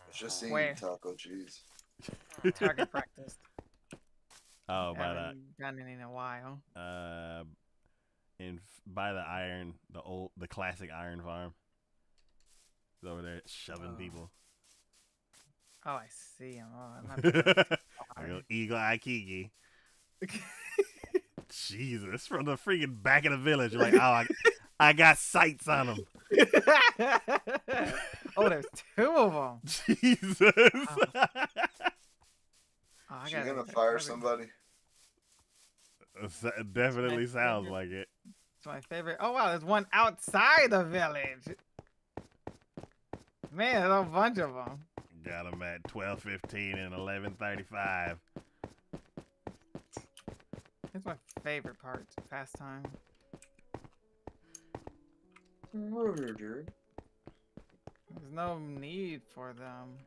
It's just seeing Where? taco cheese. Target practice. Oh, by Haven't done it in a while. by the classic iron farm. He's over there shoving people. Oh, I see him. Oh, I go Eagle Eye Kiki. Jesus, from the freaking back of the village. You're like, oh, I got sights on him. Oh, there's two of them. Jesus. Oh, She gonna fire somebody? It definitely sounds like it. It's my favorite. Oh wow, there's one outside the village. Man, there's a bunch of them. Got him at 12:15 and 11:35. It's my favorite part. Pastime. Murder. There's no need for them.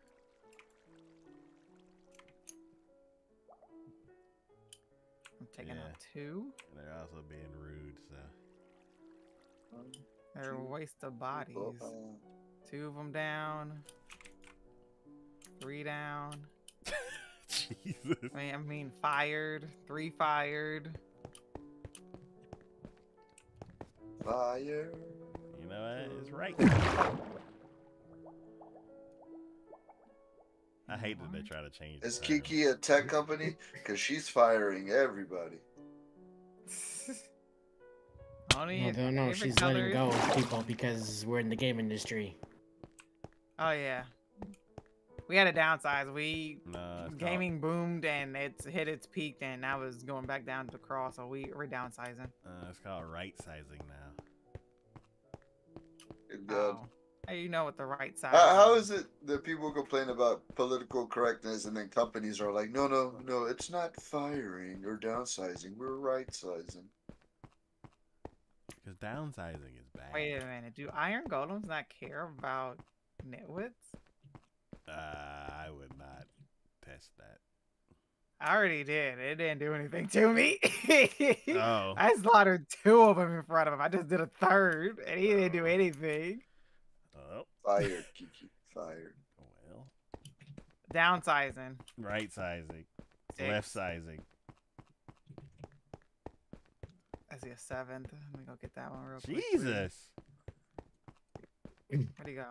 I'm taking Yeah. out two. They're also being rude, so. They're a waste of bodies. uh, Two of them down. Three down. Jesus. I mean, fired. Three fired. Fire. You know what? It's right. I hate that they try to change. Is the time. Kiki a tech company? Because she's firing everybody. Only No, favorite no, she's color letting is- go of people because we're in the game industry. Oh yeah. We had to downsize. We No, it's gaming boomed and it's hit its peak, and now it's going back down to crawl. So we're downsizing. It's called right sizing now. Good God. Oh. Hey, you know what the right side? How is it that people complain about political correctness and then companies are like, no, it's not firing or downsizing. We're right sizing. Because downsizing is bad. Wait a minute. Do iron golems not care about nitwits? I would not test that. I already did. It didn't do anything to me. Oh. I slaughtered two of them in front of him. I just did a third, and he didn't do anything. Oh, Fired, Kiki. Fired. well. Downsizing. Right sizing. Six. Left sizing. I see a seventh. Let me go get that one real quick. Jesus. Where'd he go?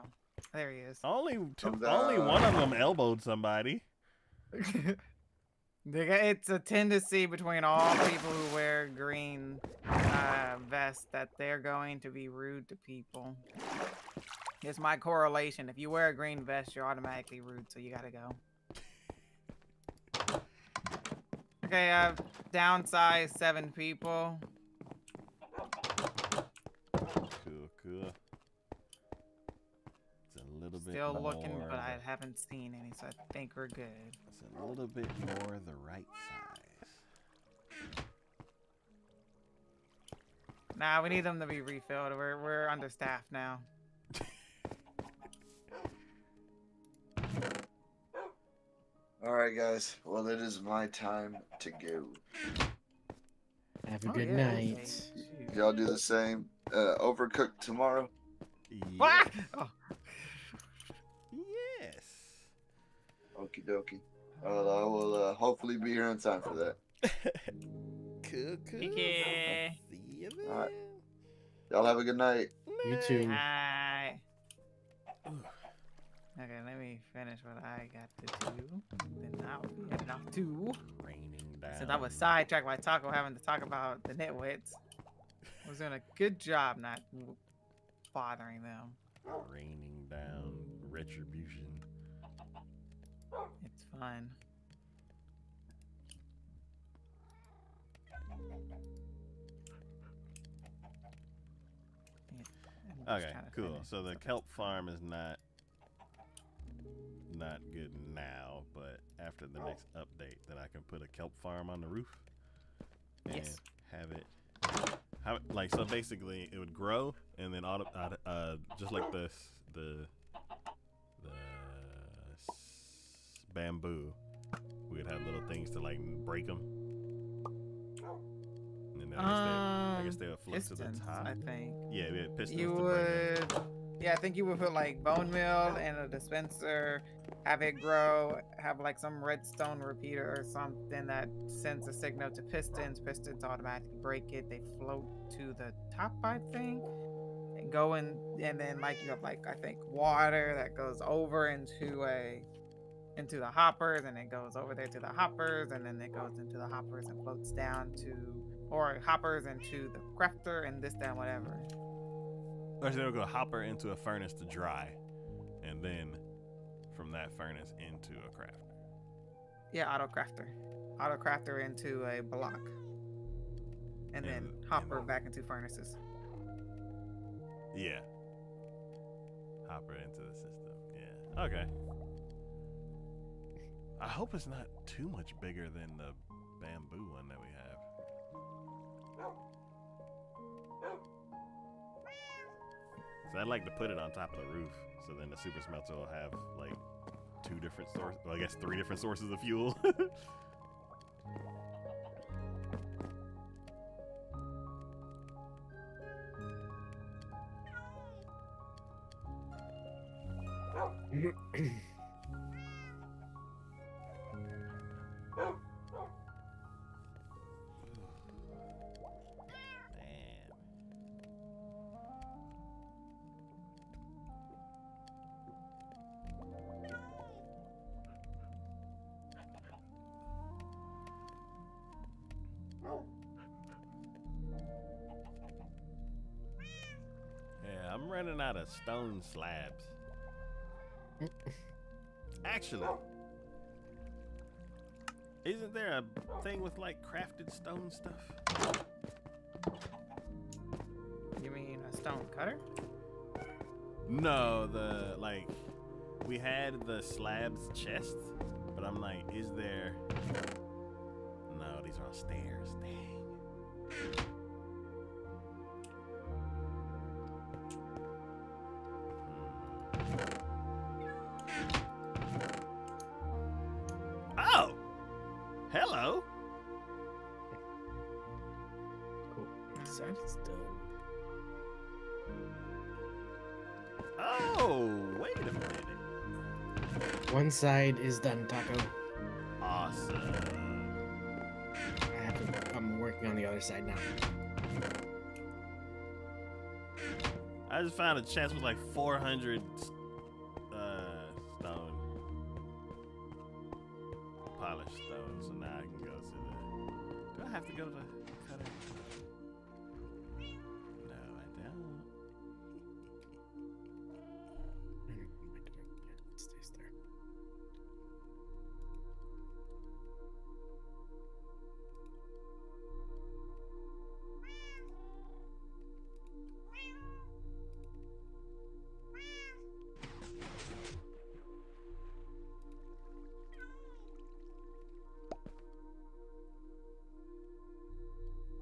There he is. Only Come one of down. them elbowed somebody. It's a tendency between all people who wear green vests that they're going to be rude to people. It's my correlation. If you wear a green vest, you're automatically rude, so you gotta go. Okay, I've downsized 7 people. Cool. It's a little bit Still more. looking, but I haven't seen any, so I think we're good. It's a little bit more the right size. Nah, we need them to be refilled. We're understaffed now. All right, guys. Well, it is my time to go. Have a Oh, good yeah, night. okay. Shoot. Y'all do the same. Overcooked tomorrow. Ah! Oh, Yes. Okie dokie. I will hopefully be here in time for that. Cool. Okay. See you then. All right. Y'all have a good night. You too. Hi. Okay, let me finish what I got to do. Then I'll be heading off too. Raining down. Since I was sidetracked by Taco having to talk about the nitwits, I was doing a good job not bothering them. Raining down retribution. It's fun. Yeah, I'm just Okay, trying to cool. finish So the something. kelp farm is not good now, but after the next update, then I can put a kelp farm on the roof and Yes. have it like, so basically it would grow and then just like the bamboo, we would have little things to like break them, and then I guess they would float to the Pistons, top. I think. Yeah, we had pistons You to bring them. would, yeah, I think you would put like bone meal in a dispenser, have it grow, have like some redstone repeater or something that sends a signal to pistons. Pistons automatically break it. They float to the top, I think, and go in. And then like you have like I think water that goes over into the hoppers, and it goes over there to the hoppers, and then it goes into the hoppers and floats down to, or hoppers into the crafter, and this, that, whatever. Or so they'll go hopper into a furnace to dry, and then from that furnace into a crafter. Yeah, auto crafter into a block, and then And- hopper and- back into furnaces. Yeah. Hopper into the system. Yeah. Okay. I hope it's not too much bigger than the bamboo one that we have. So I'd like to put it on top of the roof, so then the super smelter will have like 2 different sources. Well, I guess 3 different sources of fuel. Man. Yeah, I'm running out of stone slabs. Actually, isn't there a thing with like crafted stone stuff? You mean a stone cutter? No, we had the slabs chest, but I'm like, is there? No, these are all stairs. Dang. Oh, hello. Cool. So Mhm. it's done. Oh, wait a minute. One side is done, Taco. Awesome. I'm working on the other side now. I just found a chest with like 400 stone, polished stone. So now I can go to the. Do I have to go to cutter? No, I don't. It stays there.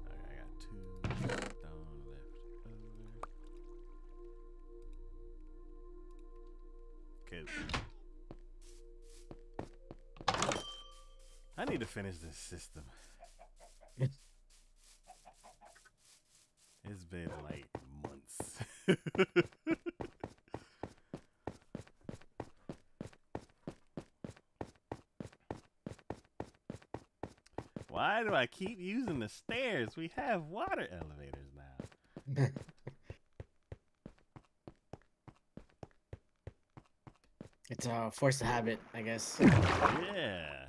Okay, I got 2 stone left over. Okay. I need to finish this system. It's been like months. Why Why do I keep using the stairs? We have water elevators now. It's a force of habit, I guess. Yeah.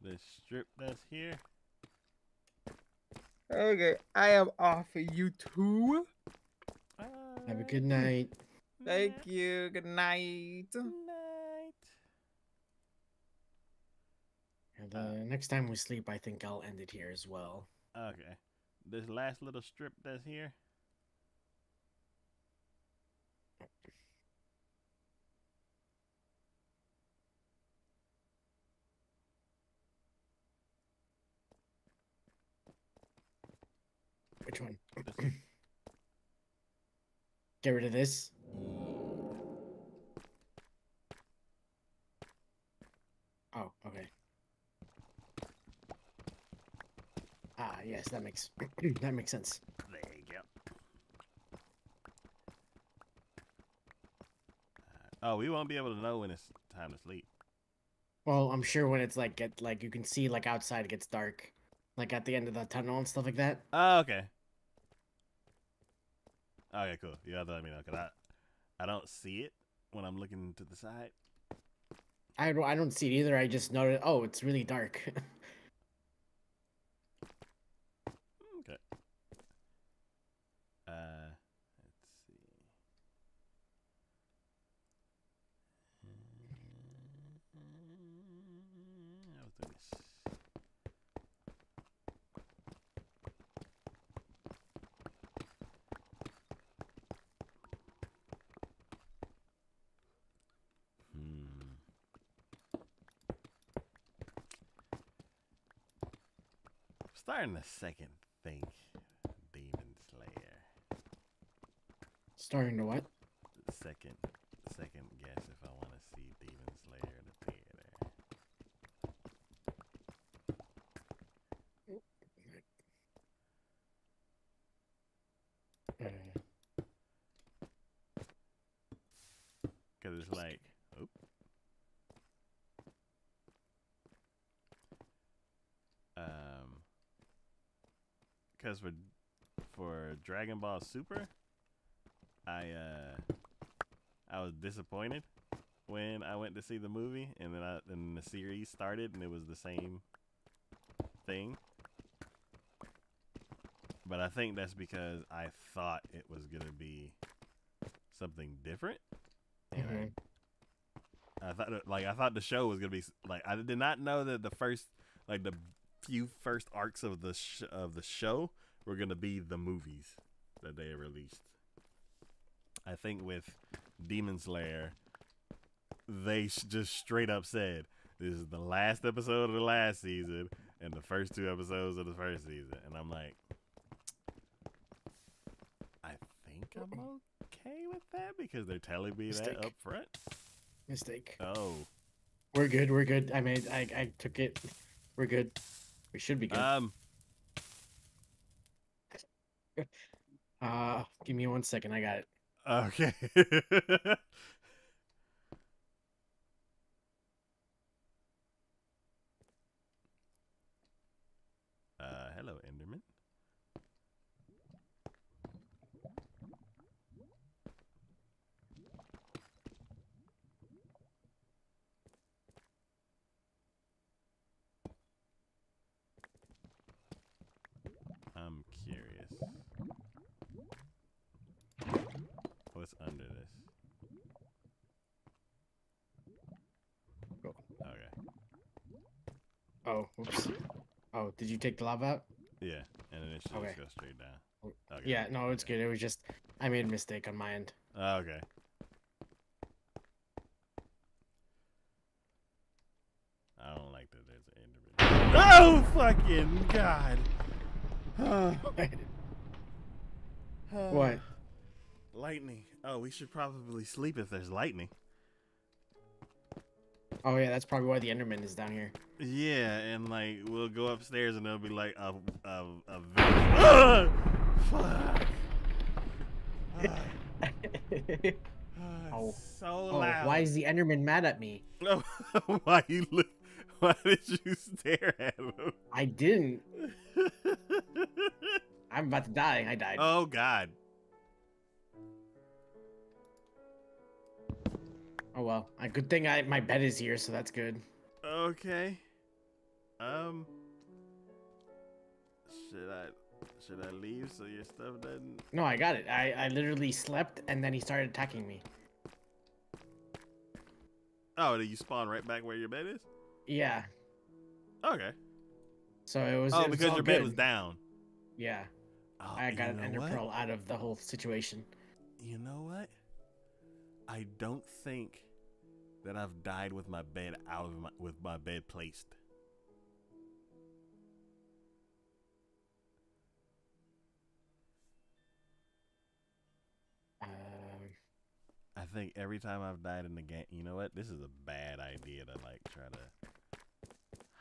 The strip that's here. Okay, I am off of you too. Have a good night. Thank you. Good night. Night. And the next time we sleep, I think I'll end it here as well. Okay. This last little strip that's here. Which one? This one. Get rid of this. Oh, okay. Ah, yes, that makes that makes sense. There you go. Oh, we won't be able to know when it's time to sleep. Well, I'm sure when it's like you can see like outside it gets dark, like at the end of the tunnel and stuff like that. Oh, okay. Okay, cool. You have to let me know, because I don't see it when I'm looking to the side. I don't see it either. I just noted. Oh, it's really dark. Okay. Let's see. I was doing this. Starting to second think Demon Slayer. Starting to what? Second guess if I want to see Demon Slayer in the theater. Cause it's like, oop. Cause for Dragon Ball Super, I was disappointed when I went to see the movie, and then the series started, and it was the same thing. But I think that's because I thought it was gonna be something different. And I thought the show was gonna be like, I did not know that the few first arcs of the show were gonna be the movies that they released. I think with Demon Slayer, they just straight up said, this is the last episode of the last season and the first 2 episodes of the first season. And I'm like, I think I'm okay with that because they're telling me that up front. Mistake. Oh. We're good. I took it. We're good. We should be good. Give me 1 second. I got it. Okay. Hello, Enderman. I'm curious. What's under this? Go. Okay. Oh, oops. Oh, did you take the lava out? Yeah, and then it should Okay. just go straight down. Okay. Yeah, no, it's good. It was just I made a mistake on my end. Okay. I don't like that there's an Enderman. Oh fucking god. What? Lightning. Oh, we should probably sleep if there's lightning. Oh yeah, that's probably why the Enderman is down here. Yeah, and like we'll go upstairs and there'll be like a fuck. Oh. So Oh, loud. why is the Enderman mad at me? Why you look? Why did you stare at him? I didn't. I'm about to die. I died. Oh god. Oh well. A good thing my bed is here, so that's good. Okay. Should I leave so your stuff doesn't? No, I got it. I literally slept and then he started attacking me. Oh, did you spawn right back where your bed is? Yeah. Okay. So it was. Oh, it was because all your bed good. was down. Yeah. Oh, I got an you know Ender what? Pearl out of the whole situation. You know what? I don't think that I've died with my bed out of with my bed placed. I think every time I've died in the game, you know what? This is a bad idea to like try to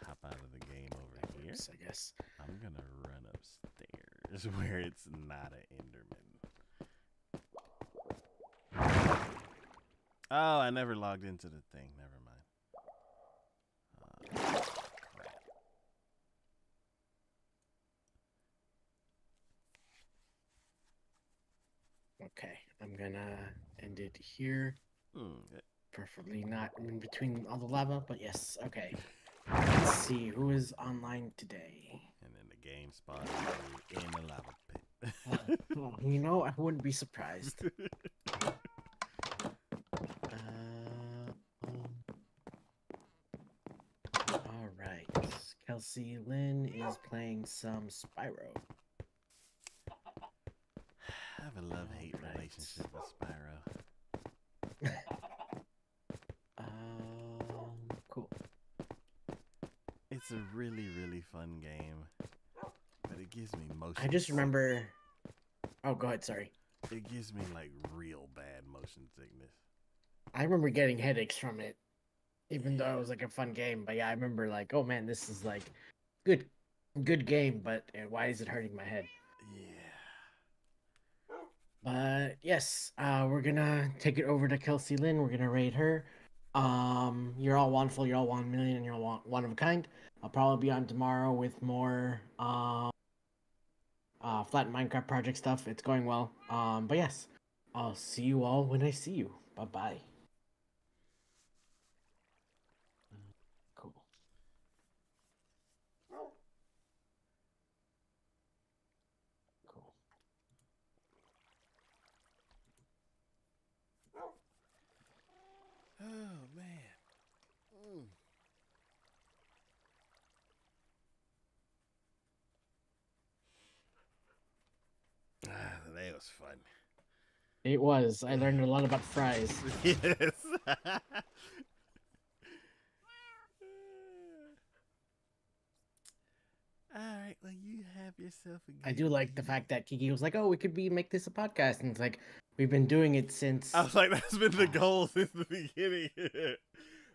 hop out of the game over here. I guess. I'm gonna run upstairs where it's not an Enderman. Oh, I never logged into the thing. Never mind. Crap. Okay, I'm gonna end it here. Okay. Preferably not in between all the lava, but yes. Okay. Let's see who is online today. And then the game spawns you in the lava pit. Well, you know, I wouldn't be surprised. All right. Kelsey Lynn is playing some Spyro. I have a love-hate Alright. relationship with Spyro. Cool. It's a really, really fun game, but it gives me motion. I just remember. Oh, go ahead. Sorry. It gives me like real bad motion sickness. I remember getting headaches from it, even though it was like a fun game. But yeah, I remember like, oh man, this is like good game, but why is it hurting my head? Yeah. But yes, we're gonna take it over to Kelsey Lynn. We're gonna raid her. You're all wonderful. You're all 1 million, and you're all one of a kind. I'll probably be on tomorrow with more flat Minecraft project stuff. It's going well. But yes, I'll see you all when I see you. Bye bye. Cool. Cool. Oh man. Today was fun. It was. I learned a lot about fries. Yes. All right. Well, you have yourself a good I do like the evening. fact that Kiki was like, "Oh, we could make this a podcast," and it's like we've been doing it since. I was like, that's been the goal since the beginning.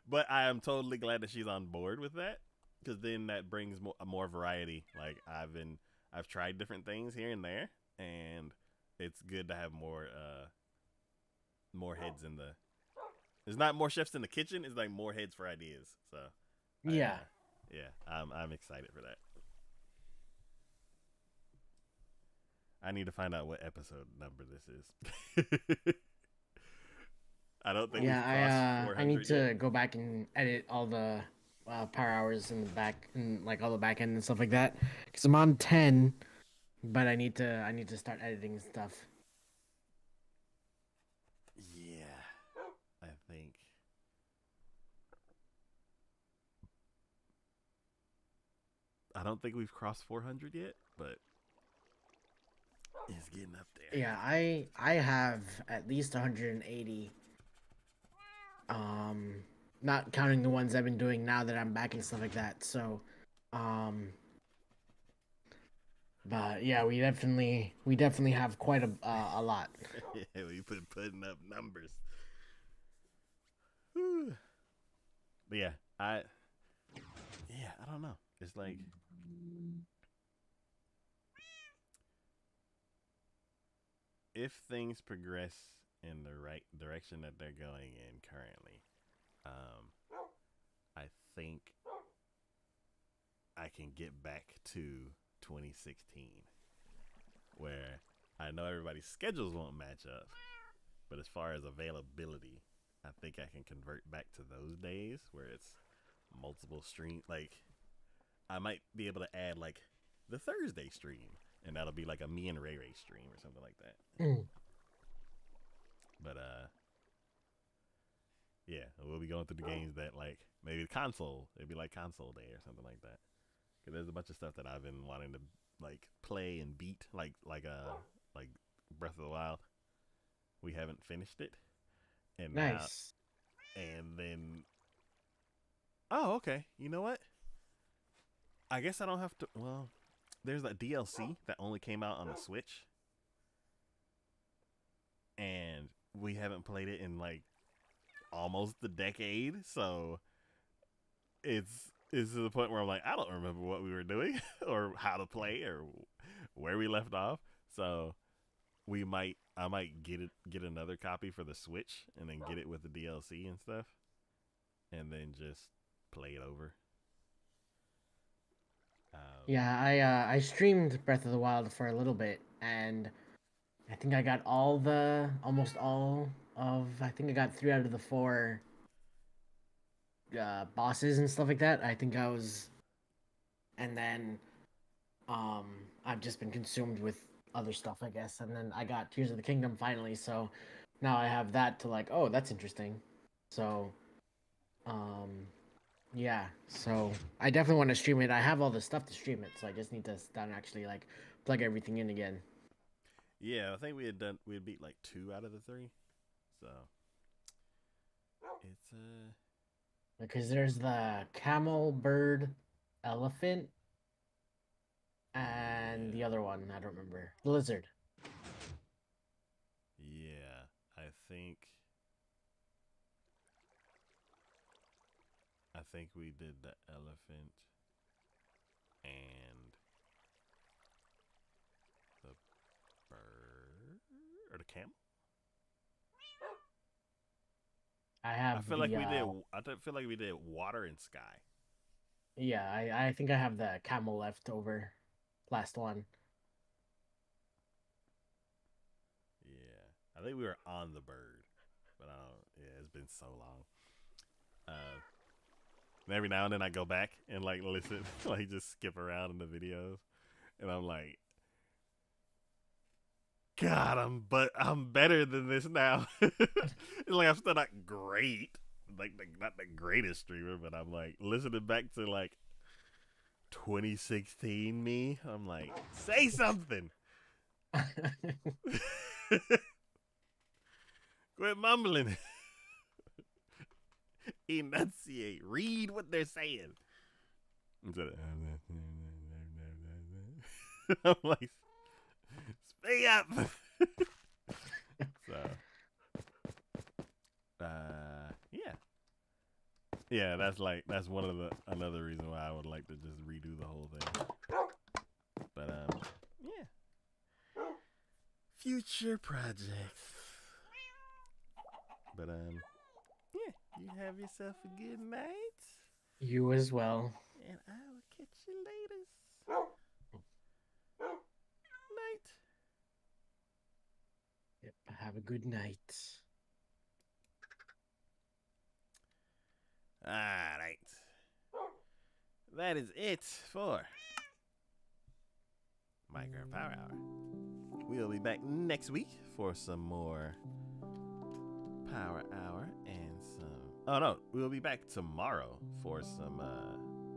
But I am totally glad that she's on board with that, because then that brings more variety. Like I've tried different things here and there, and it's good to have more heads in the. There's not more chefs in the kitchen. It's like more heads for ideas. So Yeah. I'm excited for that. I need to find out what episode number this is. I don't think we've crossed 400 I need to yet. go back and edit all the power hours in the back and like all the back end and stuff like that because I'm on 10, but I need to start editing stuff. Yeah, I think. I don't think we've crossed 400 yet, but it's getting up there. Yeah, I have at least 180. Not counting the ones I've been doing now that I'm back and stuff like that. So, Um, but yeah, we definitely have quite a lot. Yeah, we putting up numbers. Whew. But yeah, I don't know. It's like if things progress in the right direction that they're going in currently, I think I can get back to 2016, where I know everybody's schedules won't match up, but as far as availability, I think I can convert back to those days where it's multiple stream. Like I might be able to add like the Thursday stream, and that'll be like a me and Ray Ray stream or something like that. Mm. But yeah, we'll be going through the games that like maybe the console. It'd be like console day or something like that. Cause there's a bunch of stuff that I've been wanting to like play and beat, like Breath of the Wild. We haven't finished it, and Nice. and then oh okay, you know what? I guess I don't have to. Well, there's that DLC that only came out on the Switch, and we haven't played it in like almost a decade, so it's to the point where I'm like, I don't remember what we were doing or how to play or where we left off. So I might get another copy for the Switch and then get it with the DLC and stuff, and then just play it over. Yeah, I streamed Breath of the Wild for a little bit, and I think I got almost all of. I think I got 3 out of the 4 bosses and stuff like that. I think I was, and then um, I've just been consumed with other stuff, I guess. And then I got Tears of the Kingdom finally, so now I have that to like. Oh, that's interesting. So, um, yeah. So I definitely want to stream it. I have all the stuff to stream it, so I just need to sit down and actually like plug everything in again. Yeah, I think we had beat like 2 out of the 3, so it's Because there's the camel, bird, elephant, and the other one I don't remember. The lizard. yeah, I think we did the elephant and the bird or the camel. I have. I feel like the, we did. Feel like we did water and sky. Yeah, I think I have the camel left over. Last one. Yeah, I think we were on the bird, but I don't. Yeah, it's been so long. And every now and then I go back and like listen, like just skip around in the videos, and I'm like, God, I'm better than this now. It's like I'm still not great, like not the greatest streamer, but I'm like listening back to like 2016 me. I'm like, say something. Quit mumbling. Enunciate. Read what they're saying. Instead of, I'm like, speak up. So, yeah, yeah. That's one of another reason why I would like to just redo the whole thing. But yeah, future projects. But yeah. You have yourself a good night. You as well. And I will catch you later. Night. Yep. Have a good night. Alright. That is it for Minecraft Power Hour. We'll be back next week for some more Power Hour and some... Oh no, we'll be back tomorrow for some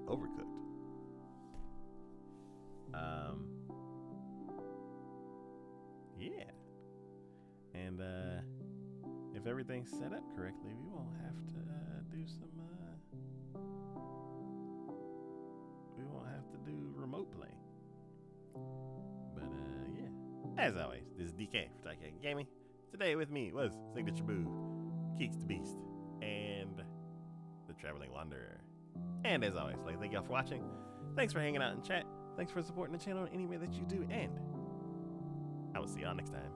Overcooked. Yeah. And if everything's set up correctly, we won't have to do some As always, this is DK for Tyke Gaming. Today with me was Signature Boo, Keeks the Beast, and the Traveling Wanderer. And as always, like, thank y'all for watching. Thanks for hanging out in chat. Thanks for supporting the channel in any way that you do, and I will see y'all next time.